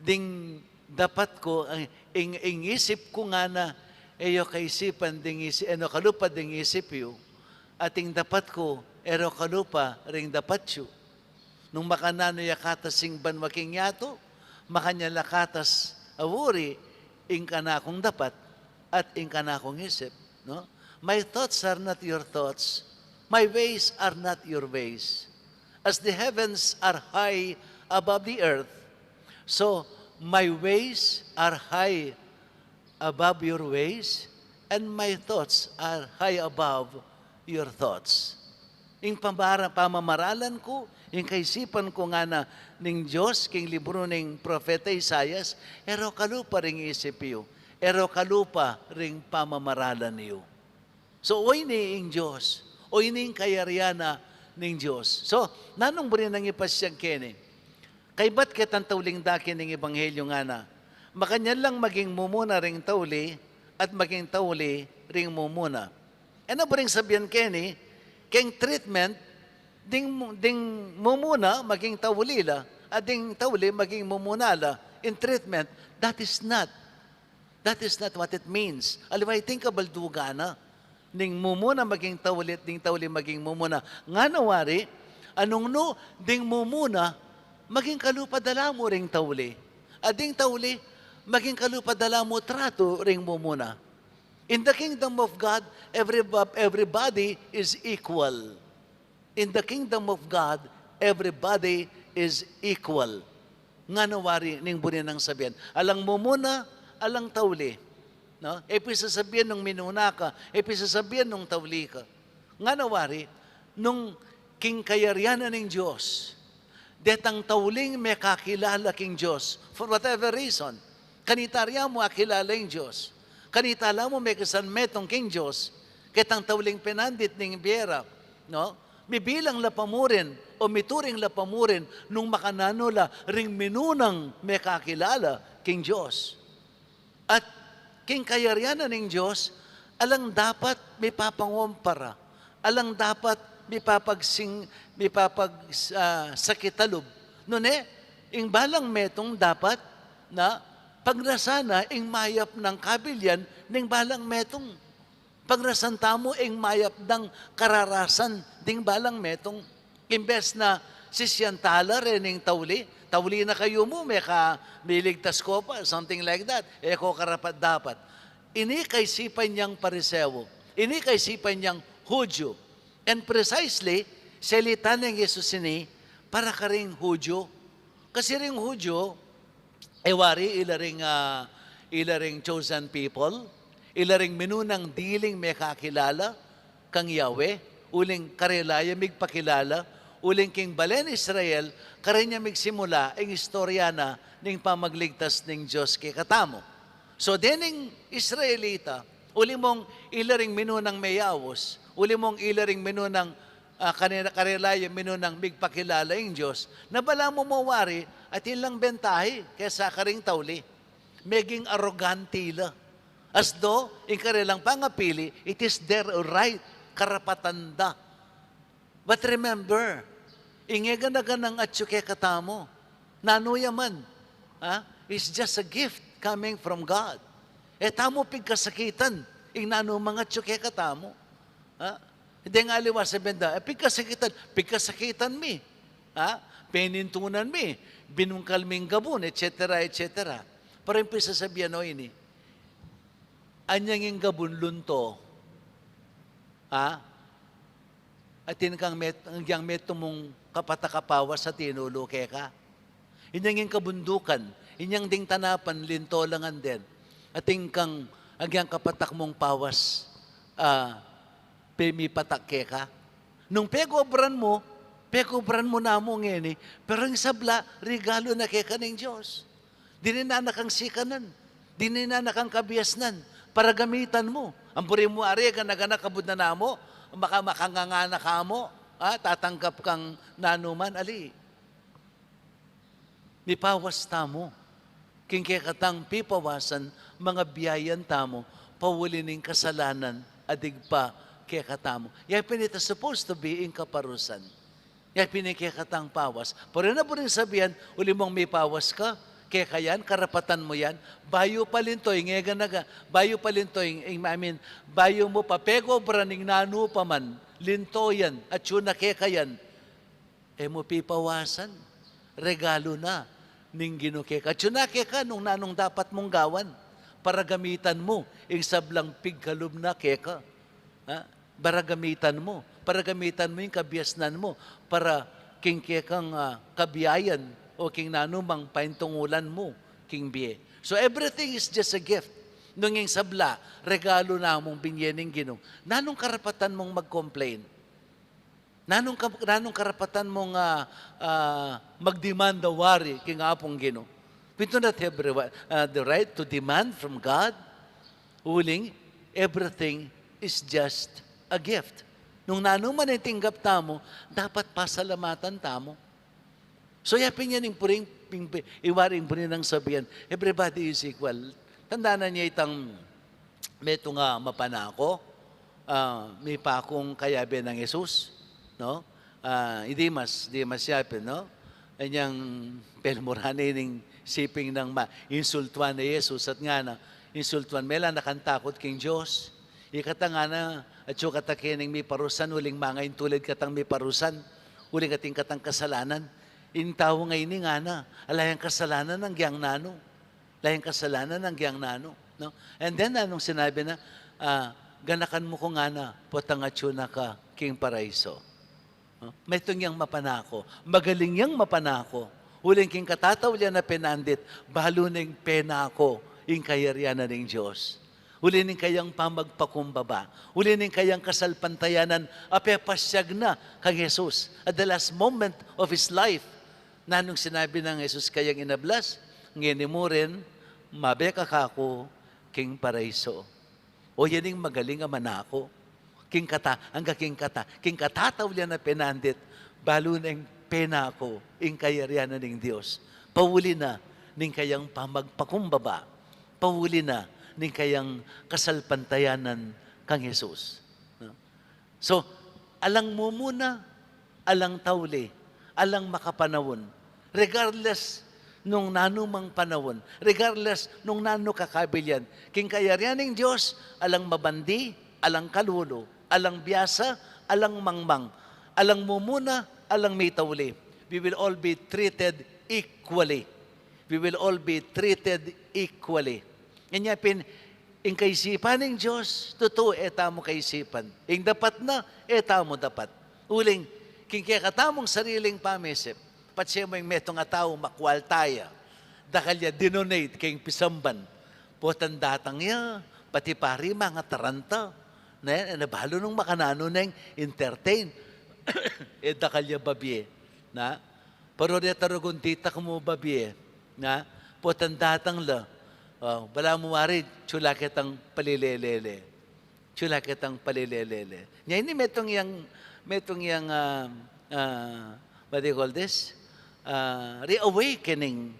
ding dapat ko, ing isip ko nga na, eyo kaisipan ding isip, kalupa ding isip yu, ating dapat ko, ero kalupa ring dapat yu. Nung makanano yakatas sing banwaking yato, makanya lakatas awuri, ing kanakong dapat, at ing kanakong isip. No? My thoughts are not your thoughts. My ways are not your ways. As the heavens are high above the earth, so my ways are high above your ways, and my thoughts are high above your thoughts. Ing pamamaralan ko, ing kaisipan ko nga na ning Diyos, king libro ning propeta Isaias, ero kalupa ring isip yu, ero kalupa ring pamamaralan yu. So, oy ni ing Diyos, oy ni ing kayariana ning Diyos. So, nanong buri nang ipasyang kene, kay ba't kitang tauling dakin ng Ebanghelyo nga na, makanyan lang maging mumuna ring tauli at maging tauli ring mumuna. Ano ba ring sabihan kene, keng treatment, ding mumuna maging taulila, at ding tauli maging mumunala in treatment, that is not what it means. Alibay, think kabalduga na, ning mumuna maging taulit, ding tauli maging mumuna. Nga nawari, anong no, ding mumuna, maging kalupadala mo ring tauli. At ding tauli, maging kalupadala mo trato ring mumuna. In the kingdom of God, everybody is equal. In the kingdom of God, everybody is equal. Nga nawari, ning bunin ng sabihan. Alang mumuna, alang tauli. No? Sasabihin nung minuna ka, sasabihin nung tauli ka. Nga nawari, nung king kayarianan ng Diyos, detang tauling may kakilala king Diyos, for whatever reason, kanitarya mo akilala yung Diyos, kanitala mo may kasanmetong king Diyos, kitang tauling pinandit ng biyera, no? Mibilang lapamurin, o mituring lapamurin, nung makananola, ring minunang may kakilala king Diyos. At king kayarianan ng Diyos, alang dapat may papangompara, alang dapat may sakitalob. Noon ing balang metong dapat na pagrasana ing mayap ng kabilyan ning balang metong. Pagrasanta mo ing mayap ng kararasan ding balang metong. Imbes na sisyantala rin ing tauli na kayo mo, may ligtas ko pa, something like that. Eko karapat dapat. Ini kaisipan niyang Pariseo. Ini kaisipan niyang Hudyo. And precisely, salita ng Jesus ini, para ka ring Hudyo. Kasi ring Hudyo, wari ilaring chosen people, ilaring minunang diling may kakilala, kang Yahweh, uling karelaya migpakilala, uling king balen Israel, karinya migsimula ang istorya na ning pamagligtas ning Diyos kay katamo. So dening Israelita, uli mong ilaring minunang mayawos, uli mong ilaring minunang karilaya minunang bigpakilala yung Diyos, na bala mo mawari at ilang bentahe kesa karing tawli. Meging arrogante la. As though, in karilang pangapili, it is their right, karapatan da. But remember, ingeganaganang at syuke katamo, nanuyaman, is just a gift coming from God. Tamo pigkasakitan, ing nano mga syuke katamo. Hindi nga liwas sa benda, pigkasakitan mi, penintunan mi, binungkal ming gabon, etc., etc. Pero yung pisasabihan o ini, anyang yung gabon lunto, at kang hanggang meto mong kapatakapawas sa tinulo ka. Inyang yung kabundukan, inyang ding tanapan, linto langan din. At kang hanggang kapatak mong pawas, patak ka. Nung pegobran mo na mo ngayon pero ang sabla, regalo na keka ng Diyos. Dininana kang sikanan, dininana kang kabiasnan, para gamitan mo. Ang puri mo, ari, ganagana kabud na namo, makangangana ka mo, tatanggap kang nanuman, ali. Nipawas tamo, kingkekatang pipawasan, mga biyayan tamo, pawulining kasalanan, adigpa, kekatamo. Yan pinita supposed to be in kaparusan. Yan pinikekatang pawas. Pero na po rin sabihan, uli mong may pawas ka, kaya yan, karapatan mo yan, bayo palintoy, bayo palintoy, bayo mo pa, pego braning nanu pa man, linto yan, at yun na kaya yan, mo pipawasan, regalo na, ning ginukeka. At yun na kaya nung nanong dapat mong gawan, para gamitan mo, yung sablang pigkalub na keka, para gamitan mo yung kabiasnan mo, para kingkekang kabiyayan, o king nanumang paintungulan mo, king biye. So everything is just a gift. Nung yung sabla, regalo na mong binyening Ginoo. Nanong karapatan mong mag-complain? Nanong karapatan mong magdemanda wari king apong Ginoo? We do not have the right to demand from God. Uling, everything is just a gift. Nung nanuman ay tinggap tamo, dapat pasalamatan tamo. So yapin yan yung puring, iwaring puring ng sabihan, everybody is equal. Tandaan na niya itang, meto nga mapanako, may pakong kayabe ng Jesus, no? Hindi mas yapin, no? Anyang pelmurani ng siping ng insultuan ni Jesus at nga na, insultuan, mela nakantakot king Diyos, ikata nga na, at yung katakining may parusan, uling mga intulid katang may parusan, uling kating katang kasalanan, in tao ngayon nga na, alayang kasalanan ng giyang nano. Alayang kasalanan ng giyang nano. No? And then, anong sinabi na, ganakan mo ko nga na, potangatyo na ka, king paraiso. No? May itong yang mapanako. Magaling yang mapanako. Huling king katataw liya na penandit, balo ng penako, ing kayaryanan ng Diyos. Uli ning kayang pamagpakumbaba. Uli ning kayang kasalpantayanan, apepasyag na kang Jesus. At the last moment of His life, na nung sinabi ng Jesus kayang inablas, ngini mo rin, mabeka kako, king paraiso. O yaning magaling ang manako. King katataw liya na penandit, balo ng penako, ing kayaryanan ng Diyos. Pawuli na, ning kayang pamagpakumbaba. Pawuli na, ning kayang kasalpantayanan kang Jesus. So, alang mo muna, alang tawli, alang makapanawon, regardless nung nanumang panahon, regardless nung nano kakabilyan, king kayaryan ng Diyos, alang mabandi, alang kalulo, alang biyasa, alang mangmang, alang mo muna, alang may tawli. We will all be treated equally. We will all be treated equally. Inyapin, ing kaisipan ng Diyos, totoo, etamo kaisipan. Ing dapat na, etamo dapat. Uling, king kaya katamong sariling pamisip, pat siya mo yung metong atao makwal taya, dakalya dinonate kayong pisamban, potan datang ya, pati pari mga taranta, na yan, nabalo nung makanano na yung entertain, dakalya babye, na, pero de tarugun tita mo babye, na, potan datang la, Oh, bala mo mari, chula kitang palilelele. Chula kitang palilelele. Nya ini metong yang what do you call this? Reawakening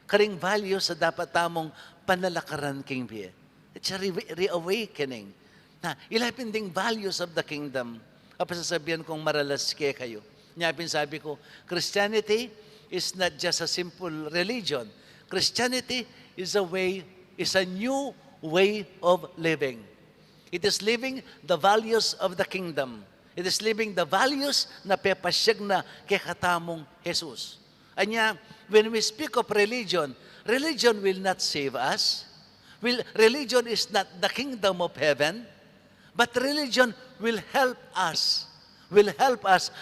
karing values sa dapat tamong panalakaran king biye. It's a reawakening. Na ilapin ding values of the kingdom. Apa sasabihan kong maralas kayo. Nyapin sabi ko, Christianity is not just a simple religion. Christianity is a new way of living. It is living the values of the kingdom. It is living the values na pepasyag na kay katamong Jesus. Anya, when we speak of religion, religion will not save us. Religion is not the kingdom of heaven, but religion will help us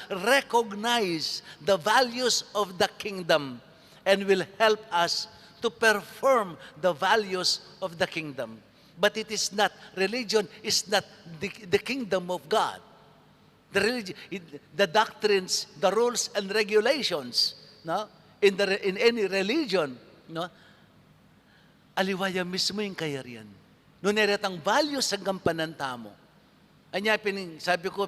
recognize the values of the kingdom and will help us to perform the values of the kingdom. But it is not, religion is not the kingdom of God. The doctrines, the rules and regulations, no? In any religion, no? Aliwaya mismo yung kayarian. Nung neretang values sa gampananta mo. Anya sabi ko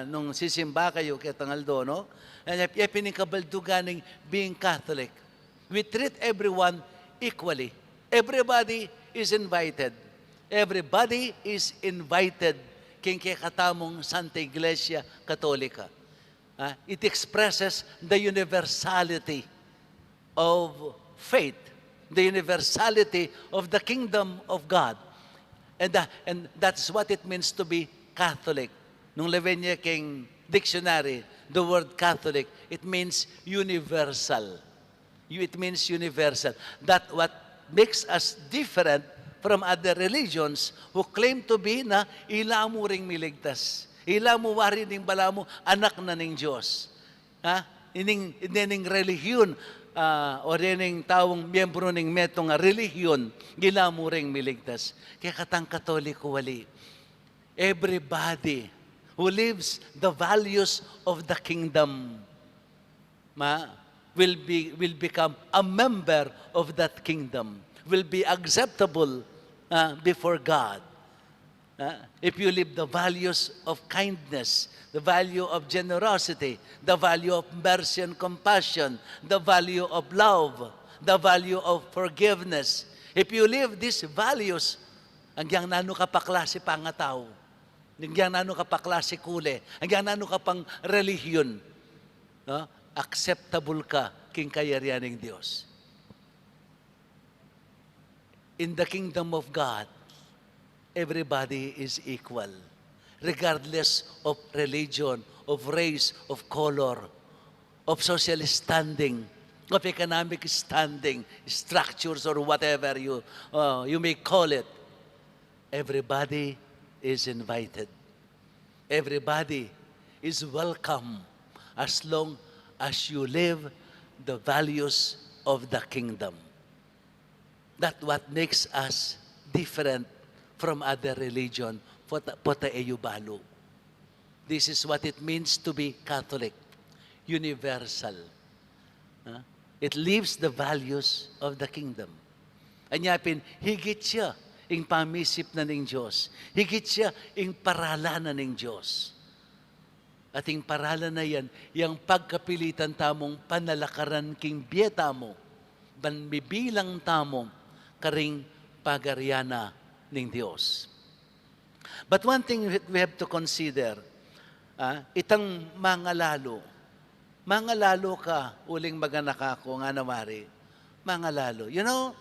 nung sisimba kayo kay Tangaldo, no? Anya kabalduganing being Catholic. We treat everyone equally. Everybody is invited. Everybody is invited king kay katamong Santa Iglesia Katolika. It expresses the universality of faith, the universality of the kingdom of God. And that's what it means to be Catholic. Nung Lavinia King Dictionary, the word Catholic, it means universal. It means universal. That what makes us different from other religions who claim to be na ila mo ring miligtas. Ila mo wari ning bala mo anak na ning Diyos. Ining relihiyon o ning taong miyembro ning metong relihiyon, gila mo ring miligtas. Kaya katang Katoliko wali. Everybody who lives the values of the kingdom will become a member of that kingdom, will be acceptable before God. If you live the values of kindness, the value of generosity, the value of mercy and compassion, the value of love, the value of forgiveness, if you live these values, hanggang nano ka pa klase pangatao, hanggang nano ka pa klase kule, hanggang nano ka pang relihiyon, no? Acceptable ka king kayarian ng Diyos. In the kingdom of God, everybody is equal, regardless of religion, of race, of color, of social standing, of economic standing, structures, or whatever you may call it. Everybody is invited. Everybody is welcome as long as you live the values of the kingdom. That's what makes us different from other religion, pota eyubalo. This is what it means to be Catholic, universal. It lives the values of the kingdom. Anyapin, higit siya ing pamisip na ning Diyos. Higit siya ing paralanan ning Diyos. At ing paralan na yan, yung pagkapilitan tamong panalakaran king biyeta mo, banbibilang tamong karing pagaryana ning Diyos. But one thing we have to consider, itang mga lalo ka, uling maganak ako, nga namari, mga lalo. You know,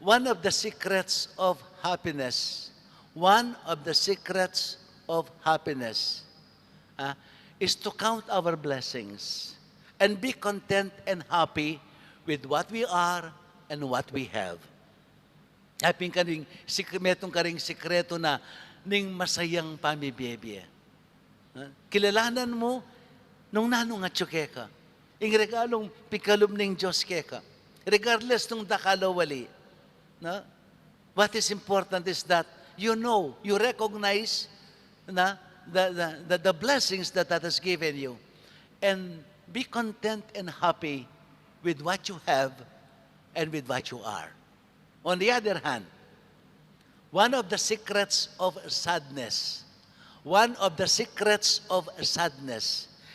one of the secrets of happiness is to count our blessings and be content and happy with what we are and what we have. Aping kaning metong karing sikreto na ning masayang pamibiyebye. Kilalanan mo nung nanong at ka. Ing regalong pikalom ning Diyos keka. Regardless nung dakalawali. No? What is important is that you know, you recognize na the blessings that has given you and be content and happy with what you have and with what you are. On the other hand, one of the secrets of sadness,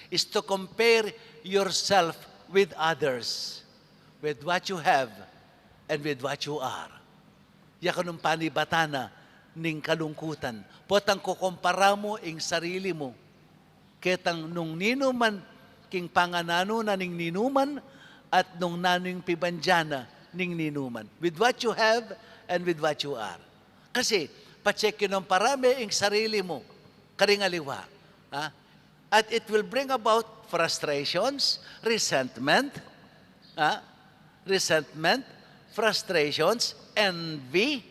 is to compare yourself with others, with what you have and with what you are. Yakan ng panibatana ning kalungkutan. Potang kukumpara mo ing sarili mo. Ketang nung ninuman king panganano na ning ninuman at nung naning pibanjana ning ninuman. With what you have and with what you are. Kasi, pacheck yun ng parami ing sarili mo. Karingaliwa. Ha? At it will bring about frustrations, resentment, frustrations, envy,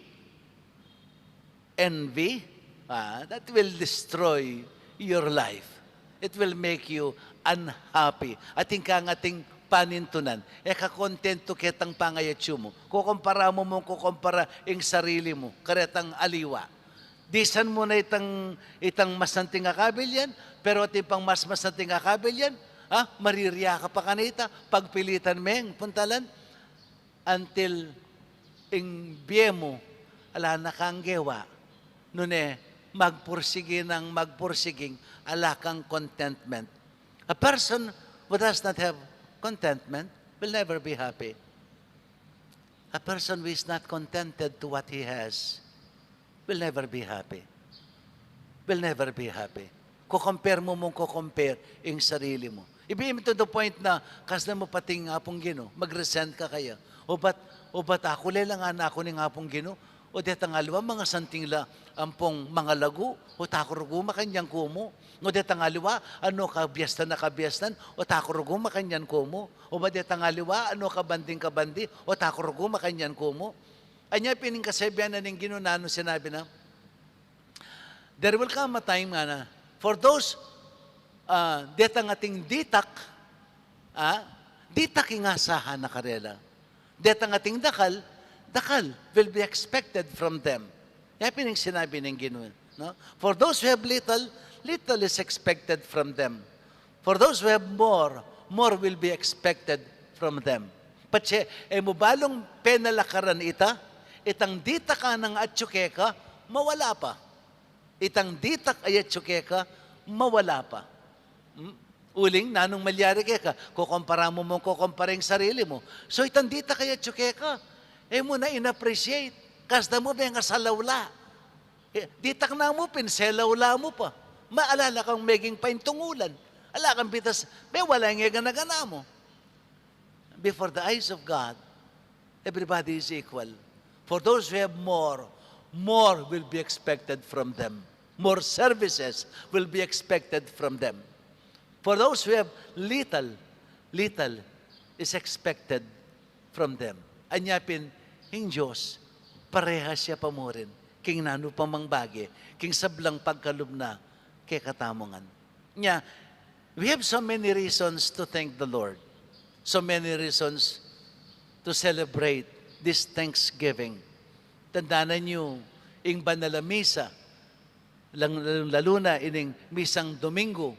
that will destroy your life. It will make you unhappy. Ating kang ating panintunan. Kakontento ketang pangayatyo mo. Kukumpara mo kukumpara ing sarili mo. Karetang aliwa. Disan mo na itang masanting akabil yan, pero tipang mas masanting akabil yan, maririya ka pa kanita, pagpilitan meng puntalan, until ing biye mo, ala nakanggewa, nune, magpursiging, ala kang contentment. A person who does not have contentment will never be happy. A person who is not contented to what he has will never be happy. Will never be happy. Kukompare mo kukompare ing sarili mo. Ibigay to the point na kasna mo pating apong Gino, mag-resent ka kaya. O ba't ako lang ako ning apong Gino? O detang aliwa mga santing la ampong mga lagu, o takurugo makanyang kumo. O detang aliwa, ano kabiastan na kabiastan, o takurugo makanyan kumo. O ba detang aliwa, ano kabanding, o takurugo makanyan kumo. Anya pining kasabihan na ning ginunano sinabi na, there will come a time na, for those detang ating ditak ingasahan na karela. Detang ating dakal will be expected from them. Yan pining sinabi ng ginunan. No? For those who have little, little is expected from them. For those who have more, more will be expected from them. Patse, mubalong penalakaran itang ditak ka ng atsukeka, mawala pa. Itang ditak ay atsukeka, mawala pa. Uling, nanong malyari ka, kukumpara mo kukumparing sarili mo. So itang ditak ay atsukeka, mo na in-appreciate. Kasda mo ba nga salawla? Ditak na mo, pinselawla mo pa. Maalala kang meging paintungulan. Ala kang bitas, wala nga ganagana mo. Before the eyes of God, everybody is equal. For those who have more, more will be expected from them. More services will be expected from them. For those who have little, little is expected from them. Anyapin, hing Diyos, parehas siya pa mo rin. King nano pamang bagi, king sablang pagkalubna, kay katamongan. Nya, we have so many reasons to thank the Lord. So many reasons to celebrate this Thanksgiving. Tandaanan nyo, ing banal na misa, lalo na ining misang Domingo,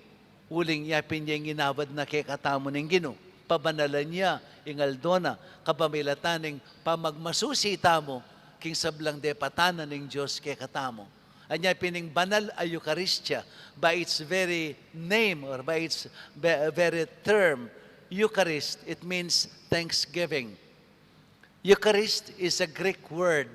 uling yapin niya yung inawad na kay katamo ng Gino. Pabanalan niya, ing aldona, kapamilataning pamagmasusi tamo, king sablang depatanan ng Diyos kay katamo. Anya pining banal ay Eucharistia, by its very name or by its very term, Eucharist, it means thanksgiving. Eucharist is a Greek word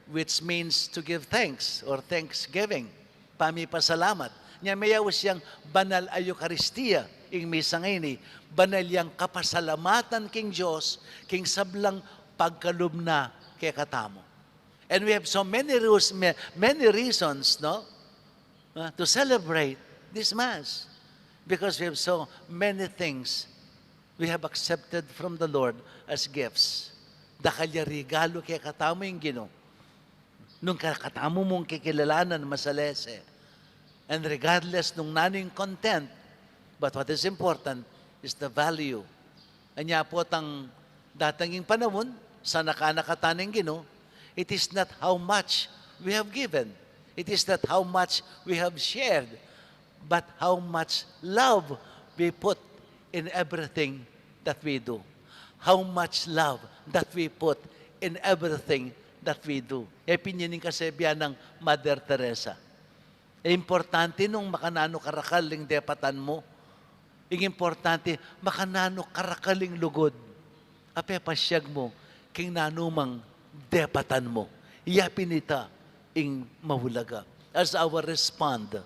which means to give thanks or thanksgiving. Pamipasalamat. Nya mayawas siyang banal ay Eucharistia, ing misang ini, banal yang kapasalamatan king Diyos, king sablang pagkalubna kay katamo. And we have so many reasons, no, to celebrate this Mass. Because we have so many things we have accepted from the Lord as gifts. Dakalya regalo kay katamo yung Gino. Nung katamo mong kikilalanan masalese. And regardless nung naning content, but what is important is the value. Anya po tang datanging panahon, sa nakanakataning Gino, it is not how much we have given. It is not how much we have shared, but how much love we put in everything that we do. How much love that we put in everything that we do. E pinyaning kasebya ng Mother Teresa. E importante nung makanano karakaling depatan mo. Ing importante, makanano karakaling lugod. Ape pasyag mo, king nanumang depatan mo. Iyapinita ing mahulaga. As our respond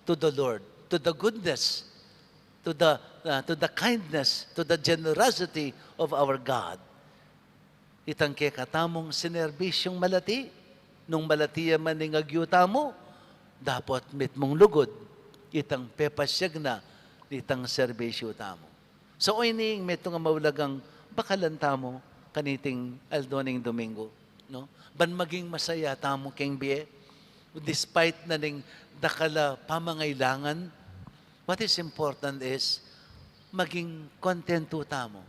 to the Lord, to the goodness, to the kindness, to the generosity of our God. Itang katamong sinerbisyong malati, nung malatiya maning agyuta mo, dapat mit mong lugod, itang pepasyag na, itang serbisyo tamo. So, oining metong maulagang bakalanta mo, kaniting Aldoning Domingo. No? Ban maging masaya tamo keng biye, despite na ning dakala pamangailangan, what is important is, maging kontento tamo.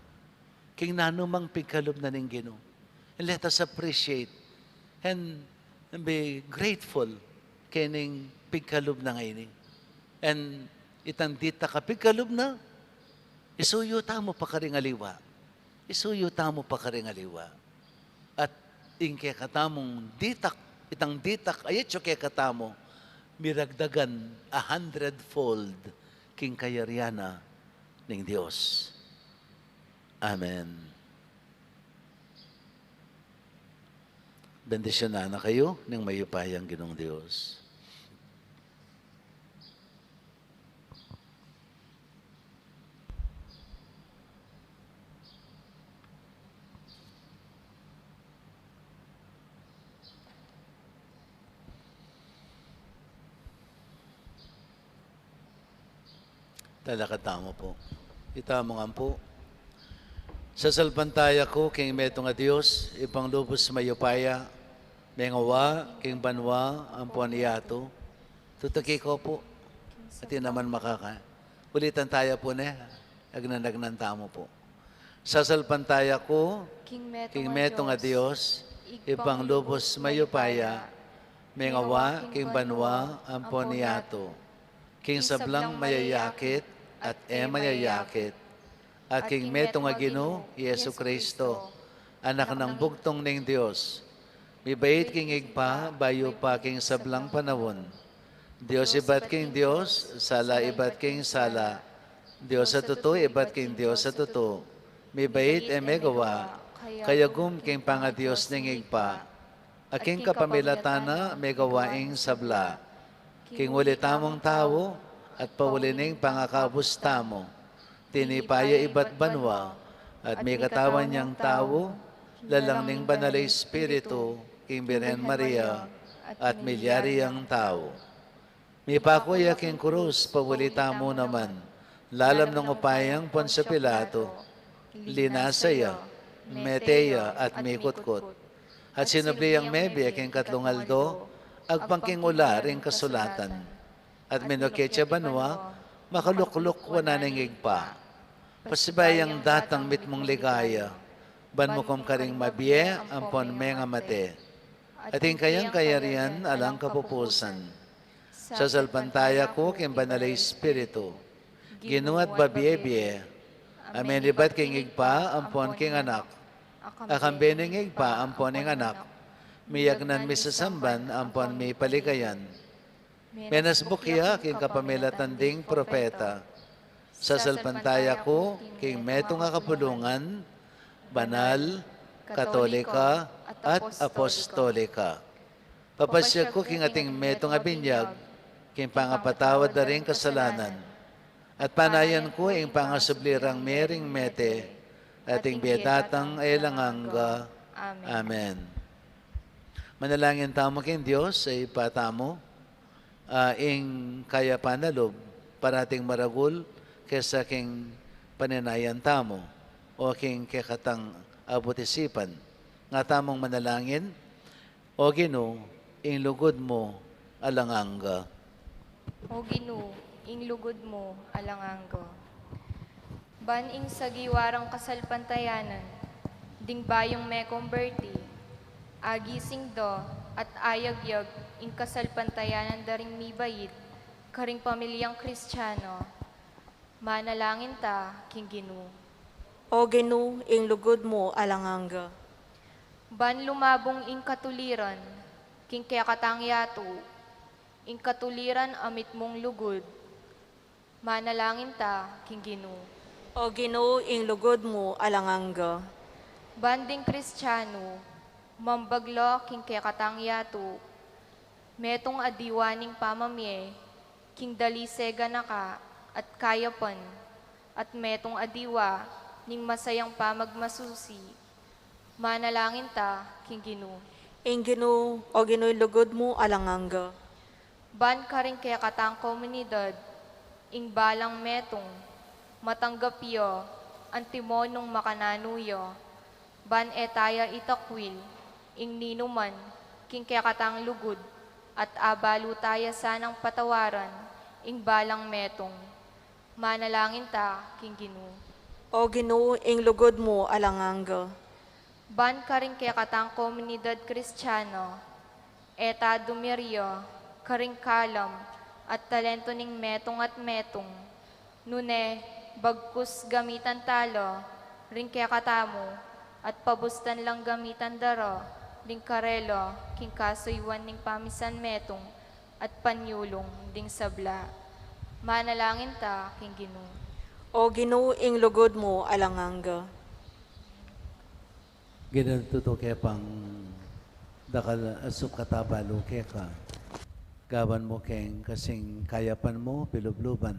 King nanumang pigkalob na ning Ginoo. And let us appreciate and be grateful kining pigkalob na ngayon. And itang dita ka pigkalob na, isuyo tamo pa karing aliwa. Isuyo tamo pa karing aliwa. At ingke katamong ditak, itang ditak, ayat siya kaya katamo, miragdagan 100-fold king kayaryana ng Diyos. Amen. Bendisyon na kayo ng mayupayang Ginoong Diyos. Talakatamo po. Itamo nga po. Sa salpantaya ko, king metong a Diyos, ipang lubos mayupaya, mengawa, king banwa, ampuan iyato. Tutaki ko po. At yun naman makaka. Ulitan tayo po ne. Agnanagnan tamo po. Sa salpantaya ko, king metong a Diyos, ipang lubos mayupaya, mengawa, king banwa, ampuan iyato. King sablang mayayakit at mayayakit. At king metong a Ginoo, Yesu Kristo, anak ng bugtong ning Diyos. Mibait king igpa, bayo pa king sablang panawon. Diyos ibat king Diyos, sala ibat king sala. Diyos sa tuto, ibat king Diyos sa tuto. Mibait megawa, kayagum king panga Diyos ning igpa. Aking kapamilatana, megawaing sabla. King ulitamong tao, at paulining pangakabus tamo. Tinipaya ibat banwa, at may katawan niyang tao, lalang ning banalay Espiritu, king Birhen Maria, at milyari ang tao. May pakuya king krus, pawalita mo naman, lalam ng upayang Poncio Pilato, linasaya, meteya, at mikutkot. At sinubliyang mebe, king katlungaldo, agpangking ula ring kasulatan. At minoketya banwa, makalukluk wananingig pa. Pasibayang datang mitmong ligaya, ban mo kum karing mabiye, ampon menga mate. Ating kayang kayarian, alang kapupusan. Sa salpantaya ko, king banalay Espiritu, ginuat babiye-biye, amen ibat king igpa, ampon king anak. Akambening igpa, ampon ing anak. Miyagnan mi sa samban, ampon mi paligayan. Menas bukya, king kapamilatan ding propeta. Sa salpantaya ko, king metong kapulungan, banal, katolika, at apostolika. Papasya ko king ating metong binyag, king pangapatawad na rin kasalanan. At panayan ko ing pangasublirang mering mete, ating bietatang elanganga. Amen. Manalangin tamo king Diyos ay patamo, ing kaya panalob, parating maragul, kesa king paninayan tamo, o king kekatang abutisipan. Nga tamong manalangin, o Ginoo, ing lugod mo alanganga. O Ginoo, ing lugod mo alanganggo. Ban ing sagiwarang kasalpantayanan, ding bayong me converti, agising do at ayagyag ing kasalpantayanan daring mibayit, karing pamilyang Kristiyano, manalangin ta king Ginoo. O Ginoo, ing lugod mo alanganga. Ban lumabong ing katuliran, king kaya katangyato, ing katuliran amit mong lugod, manalangin ta, king Ginoo. O Ginoo, ing lugod mo alanganga. Banding Kristiyano, mambaglo king kaya katangyato, metong adiwaning pamamye, king dalisega na ka, at kayapan, at metong adiwa, ning masayang pamagmasusi, manalangin ta, king Ginoo. Ing Ginoo, o Ginoo'y lugod mo alanganga. Ban ka rin kaya katang komunidad, ing balang metong, matanggapyo, ang timonong makananuyo, ban etaya itakwil, ing ninuman, king kaya katang lugod, at abalo taya sanang patawaran, ing balang metong, manalangin ta, king Ginoo. O Ginoo, ing lugod mo alanganga. Ban ka rin kaya katang komunidad kristyano, eta dumiryo, karing kalam, at talento ning metong at metong, nune, bagkus gamitan talo, rin kaya katamo, at pabustan lang gamitan daro, ring karelo, king kasuywan ning pamisan metong, at panyulong ding sabla. Manalangin ta, king Ginoo. O Ginoo, ing lugod mo alanganga. Ginantuto kaya pang dakal asuk katabalo kaya ka. Gawan mo keng kasing kayapan mo, pilubluban.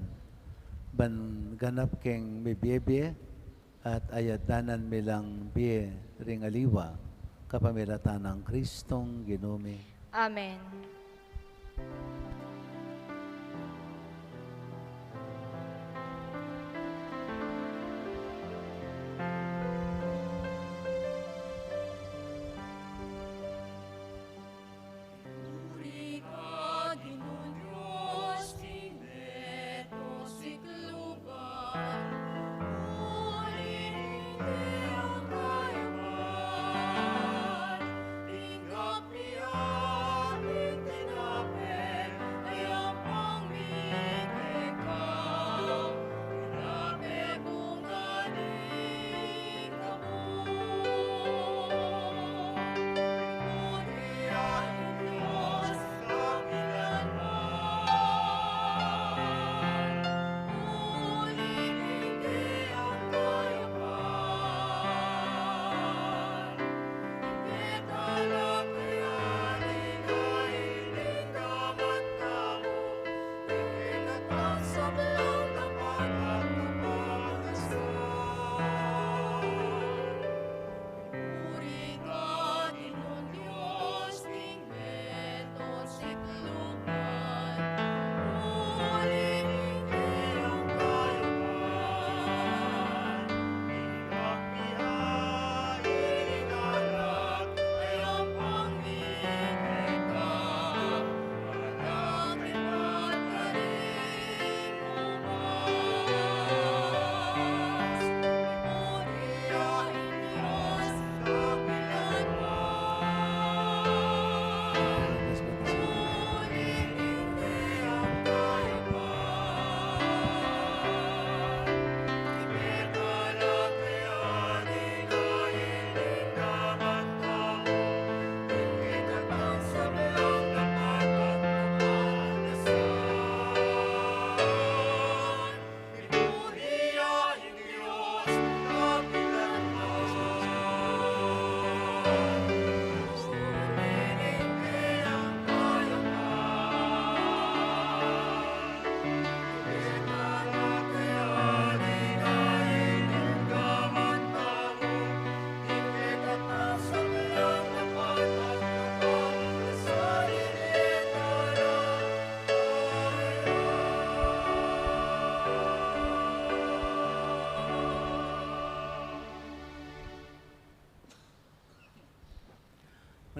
Ban ganap keng may biye at ayadanan milang biye ring aliwa kapamilatan ng Kristong Ginome. Amen.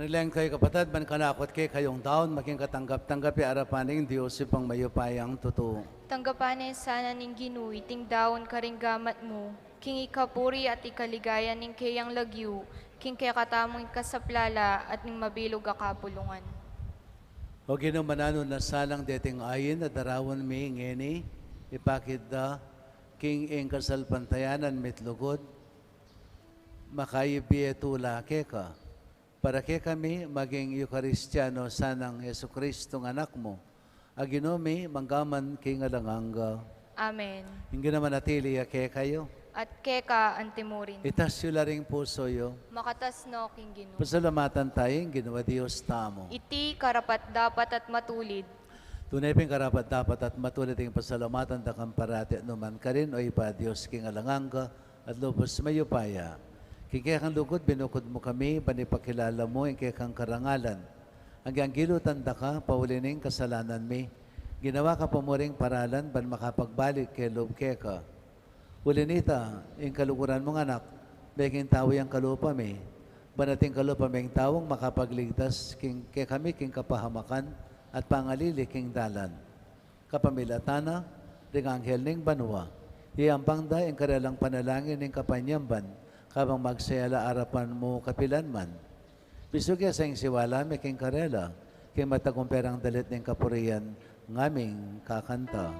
Manilang kayo kapatid, man kanakot kay kayong taon, maging katanggap-tanggapi arapaning Diyos ipang mayupayang totoo. Tanggapanin sana ning Ginoo, iting daon karing gamat mo, king ikapuri at ikaligaya ning kayang lagyu, king kaya katamong ikasaplala at ning mabilog akapulungan. O ginumanano na salang deting ayin na darawan mi ngeni, ipakid da, king ing kasalpantayanan mitlugod, makaibiye tula keka, para kay kami maging Eucharistiano sanang Yesu Kristo ng anak mo, aginumi manggaman king alanganga. Amen. Hindi naman natili kay kayo. At keka antimurin. Itas yung laring puso yo. Makatas no king Ginoo. Pasalamatan tayong ginawa Diyos tamo. Iti karapat dapat at matulid. Tunay ping karapat dapat at matulad ang pasalamatan da kang parati numan ka rin o ipa Diyos king alanganga at lubos mayupaya. Kaya kang lugod, binukod mo kami, panipakilala mo, ang kaya kang karangalan. Hanggang gilutan da ka, paulining kasalanan mi. Ginawa ka pamuring paralan, ban makapagbalik kay loob keka. Ulinita, yung kalukuran mong anak, beking tao yung kalupa mi. Banating kalupa may tawong makapagligtas, kay kami king kapahamakan, at pangalili king dalan. Kapamilatana, ring anghel ning banwa. Iyampang da yung karalang panalangin ning kapanyamban, kabang magsayala arapan mo kapilan man. Bisugya sa ing siwala, may king karela, kay matakumperang dalit ning kapurian, ngaming kakanta.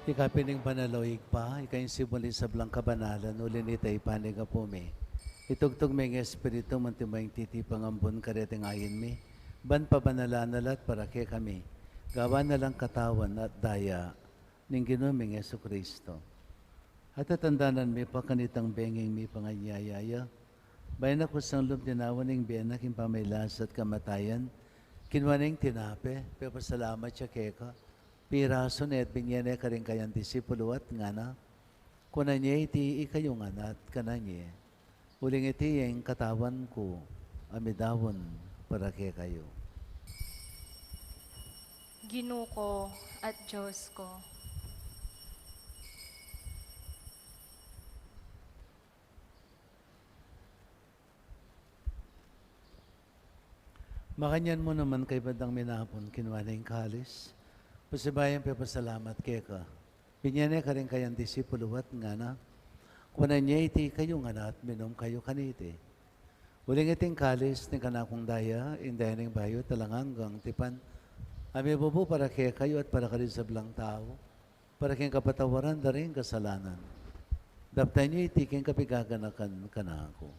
Ikapining panalawig pa, ikayong simuli sa blang kabanalan, ulin itay paniga po mi. Itugtog may espiritu, mantimayang titipang ambon kareteng ayin mi. Ban pa banalanalat para kay kami. Gawa na lang katawan at daya, ning ginuming Yesu Kristo. At tatandanan mi pa kanitang benging mi panganyayaya. Bayan ako sang lumtinawan ning biyanak yung pamailas at kamatayan. Kinwaning tinape, pero salamat siya keka. Piraso net binyene ka rin kayang disipulo at nga na, kuna niya iti ikayo nga na at kananye, uling iti yung katawan ko, amidawon para kay kayo. Ginoo ko at Diyos ko. Makanyan mo naman kay bandang minapon, kinwana yung kalis. Pasibayan pa pasalamat kay ka. Binyane ka rin kayang disipulo at nga na, kuna niya iti kayo nga na at minom kayo kaniti. Uling iting kalis ni kanakong daya, inday ng bayo talanganggang tipan. Ami bubu para kay kayo at para karin sa blang tao, para kayong kapatawaran na rin kasalanan. Daptay niyo iti kayong kapigaganakan ka na ako.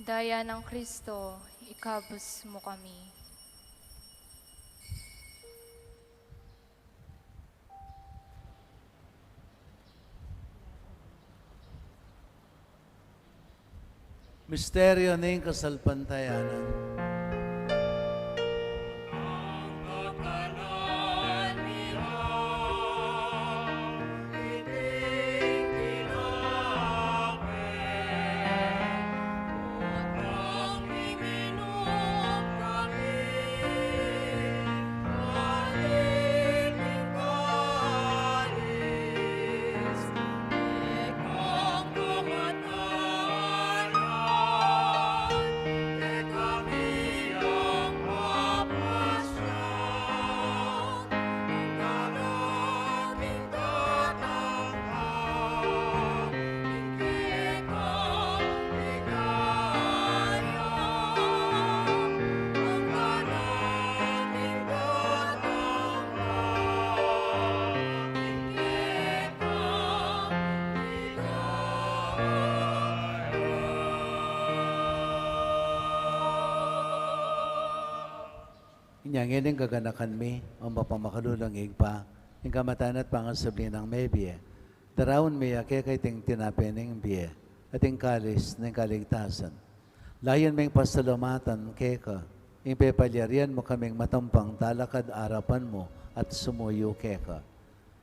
Daya ng Kristo, ikabos mo kami. Misteryo ng kasalpantayanan. Kami Inyangin ang gaganakan mi, o mapamakalulang igpa, ang kamatan at pangasabi ng may biye. Darawon mi ake kay ting tinapin ng biye, at ang kalis ng kaligtasan. Layon may pasalamatan keka, ang pepalyarian mo kaming matampang talakad arapan mo at sumuyo keka.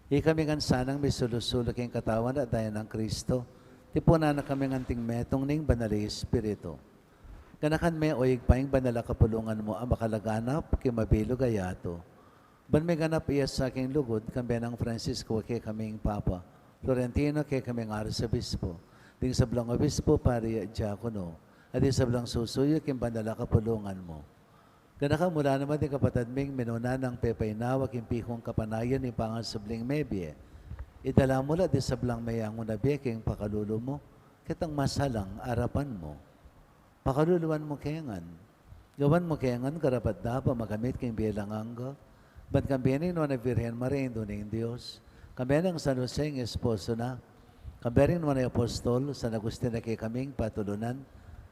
Ikami kan sanang may sulusulak yung katawan at daya ng Kristo, tipuna na kami nganting metong ning banali Espiritu. Ganakan me o igpaing banala kapulungan mo ang makalaganap kay mabilog ayato. Ban may ganap iya sa aking lugod, kambi ng Francisco kay kaming Papa, Florentino kay kaming Arsobispo, ding sablang Obispo pari Diakono, at di sablang susuyo kay banala kapulungan mo. Ganakan mula naman din kapatid ming minuna ng pepaynawa kay pihong kapanayan ni pangasabling mebye. Idala mula di sablang mayang unabi kay pakalulo mo, kitang masalang arapan mo. Pakaluluan mo kengan. Gawan mo kengan karapat dapat magamit kang bilang angga. Ba't kambiyanin mo na Virgen Maria ng Diyos? Kambiyanin ang San Jose ng esposo na. Kambiyanin mo na apostol sa nagustin na kay kaming patulunan.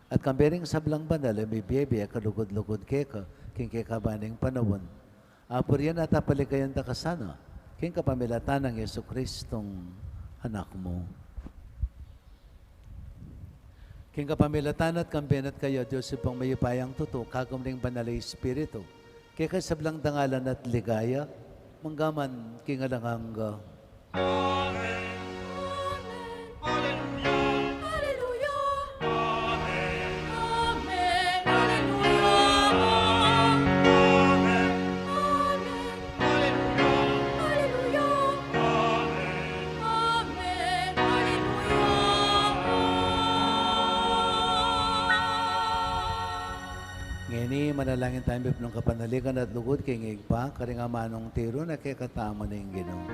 At kambiyanin sa blang banal may biya kalugod-lugod keka king kekabaning panawon. Apor yan at apalikayan ta kasana king kapamilatan ng Yesu Kristong anak mo. King kapamilatan at kambiyan at kayo, Diyos ipang mayupayang tuto, kagom ng banalay Espiritu. Kaya kasablang dangalan at ligaya, manggaman king alanganga. Ngini, manalangin tayo ng kapanaligan at lugod kay ngigpa, karinga manong tiro na kay katama na yung Ginoo.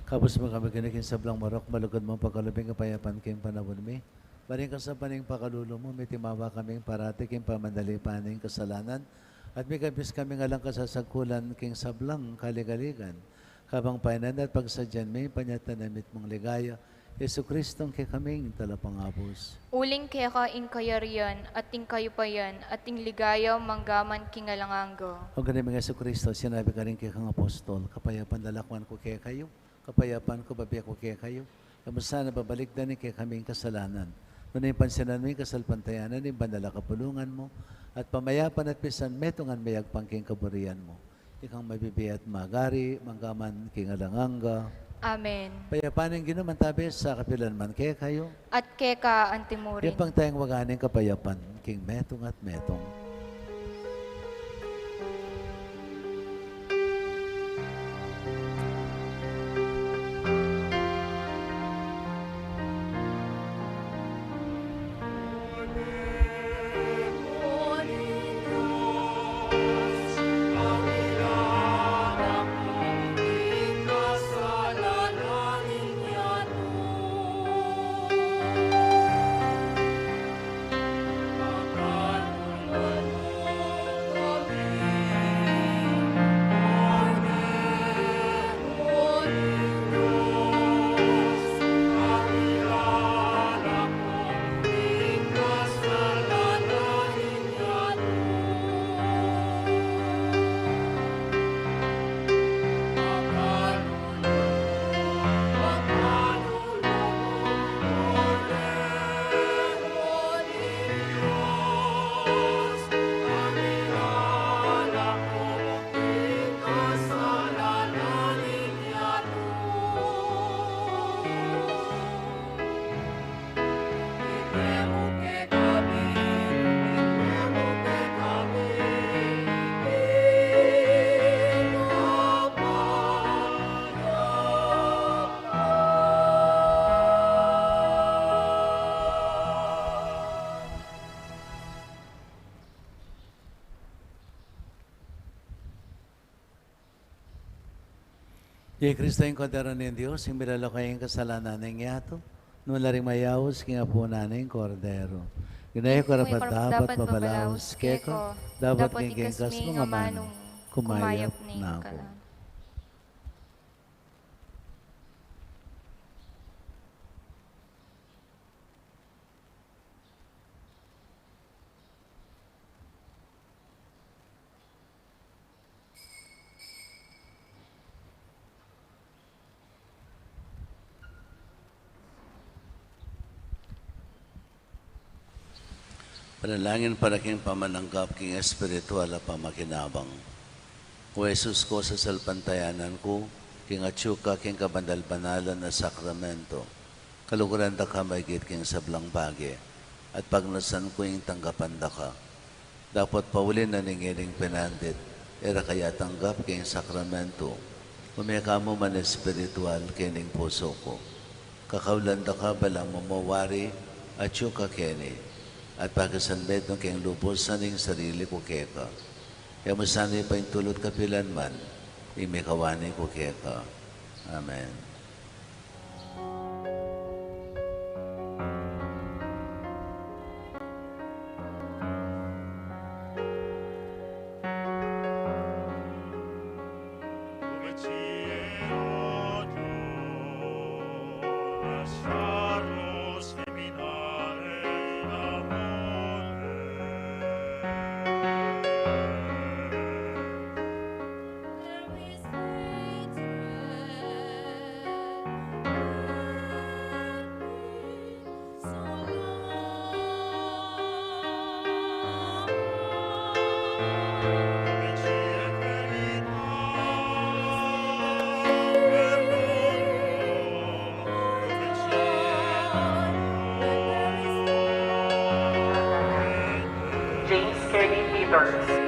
Kapos mo kami kinikin sa blang marok, malugod mo pagkalubing kapayapan kayong panahon mi. Baring ka sa paning pakalulo mo, may timawa kaming parati kayong pamandali paning kasalanan. At may kabis kami nga lang kasasagkulan kayong sablang kaligaligan. Kabang painan at pagsadyan may panyatanamit mong ligaya. Yesu Kristong kay kaming talapangapos. Uling kaya ka in kayarian, at ting kayo pa yan, at ting ligayaw manggaman kingalanganggo. O ganun mga Yesu Kristo, sinabi ka rin kay kang apostol, kapayapan lalakwan ko kaya kayo, kapayapan ko babiya ko kaya kayo, kamusta na babalik na ni kay kaming kasalanan. Ngunit pansinan mo yung kasalpantayanan ni bandala kapulungan mo, at pamayapan at pisan metungan mayag pangking kaburian mo. Ikang mabibiyat magari, manggaman kingalanganga. Amen. Payapanin ginuman tabi sa kapilan man kaya kayo. At keka antimurin. Kaya pang tayong waganing kapayapan, king metong at metong. Di Kristo yung kodero ng Diyos, yung milalo kayong kasalanan ng yato, nung laring mayawos, kinga po nanin kordero. Ginaya ko rapat dapat mapalaos, keko, dapat kingkas mga manong, kumayap na ako. Panalangin para king pamananggap king espiritual at pamakinabang. O Jesus ko sa salpantayanan ko, king atsuka king kabandal-banalan na sakramento, kaluguran da ka maigit king sablang bagi, at pagnasan ko yung tanggapan da ka. Dapat paulin na ningiling pinandit, era kaya tanggap king sakramento, umeka mo man espiritual kining puso ko. Kakaulan da ka balang mamawari, atsuka kini, at pagkasanbet ng kayong lubos sa ning sarili ko keka. Kaya masanay pa yung tulot kapilan man, imikawani ko keka. Amen. James Kelly Peters.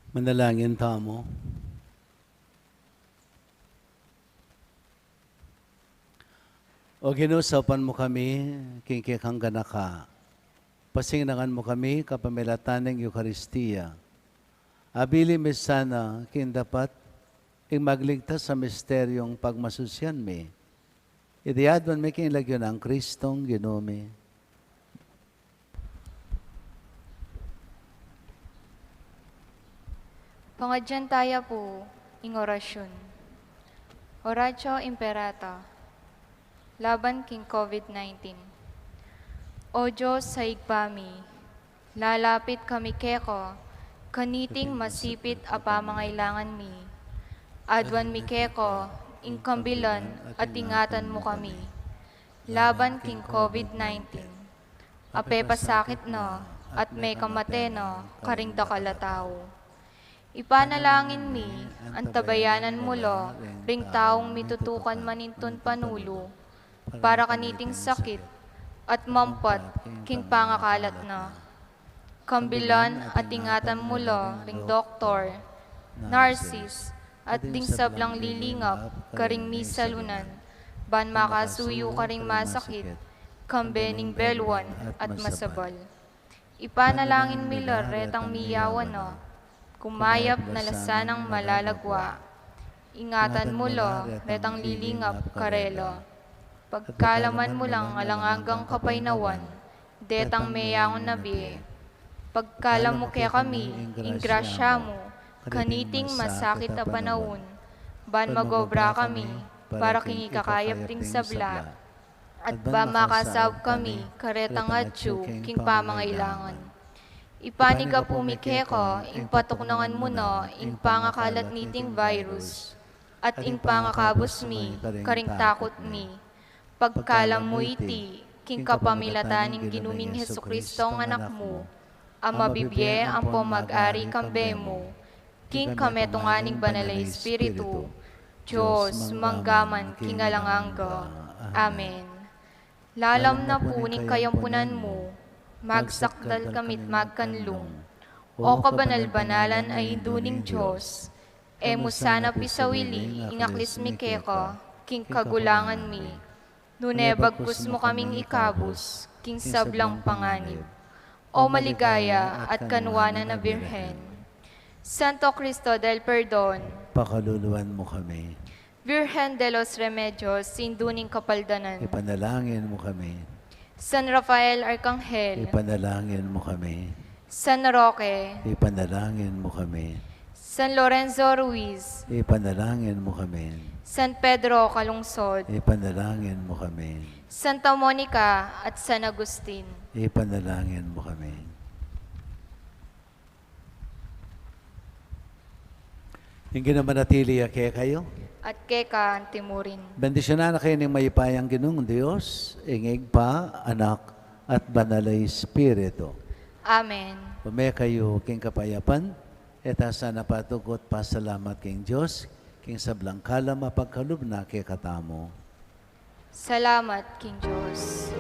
Manalangin tamo. O Ginoo, saupan mo kami, kingkikang ganaka. Pasingnangan mo kami, kapamilataning Eukaristiya. Abili mi sana, kin dapat, ing magligtas sa misteryong pagmasusyan mi. Idiyadwan mi king lagyon ang Kristong Ginoo mi. Pangadyan tayo po, ing orasyon. Oratio Imperata, laban king COVID-19. O Diyos sa igpami, lalapit kami keko, kaniting masipit apa mangailangan mi. Adwan mi keko, ing kambilan at ingatan mo kami. Laban king COVID-19, ape pasakit no, at may kamate no, karing dakalatao. Ipanalangin mi, ang tabayanan mo lo, ring taong mitutukan maninton panulo, para kaniting sakit, at mampat, king pangakalat na. Kambilan at ingatan mo lo, ring doktor, narsis, at ding sablang lilingap, karing misalunan, ban makasuyo karing masakit, kambening belwan at masabal. Ipanalangin mi lo, retang miyawan no, kumayap na lasanang malalagwa. Ingatan mo lo, retang lilingap karelo. Pagkalaman mo lang alangagang kapaynawan, detang mayangon nabi. Pagkalam mo kaya kami, ingrasya mo, kaniting masakit na panahon, ban magobra kami, para kingikakayap ting sabla, at ba makasab kami, karetang atsu, king pamangailangan. Ipaniga pumike ko, ing patuknangan mo no, ing pangakalat niting virus, at ing pangakabos mi, karing takot mi. Pagkalam mo iti, king kapamilataning ginuming Hesukristo ang anak mo, ang mabibye ang pomag-ari kambe mo, king kametunganing banalay Espiritu, Diyos, manggaman, kingalangangga. Amen. Lalam na puning kayampunan mo, magsakdal kamit magkanlong. O kabanal-banalan ay duning Diyos, e musana pisawili, ingaklis mi keko, king kagulangan mi. Nune bagkus mo kaming ikabus, king sablang panganib. O maligaya at kanwana na Birhen. Santo Cristo del Perdon, Pakaluluan mo kami. Virgen de los Remedios, sinduning kapaldanan. Ipanalangin mo kami. San Rafael Arcangel, Ipanalangin mo kami. San Roque, Ipanalangin mo kami. San Lorenzo Ruiz, Ipanalangin mo kami. San Pedro Calungsod, Ipanalangin mo kami. Santa Monica at San Agustin. Ipanalangin mo kami. Yung ginamanatili kaya kayo. At keka Timurin. Bendisyonan na kayo ng mayipayang Ginoong Diyos, ingig pa, anak, at banalay Espiritu. Amen. Pumaya kayo king kapayapan, eta sana patugot pasalamat king Diyos, king sablang kala mapagkalub na kay katamo. Salamat, King Diyos.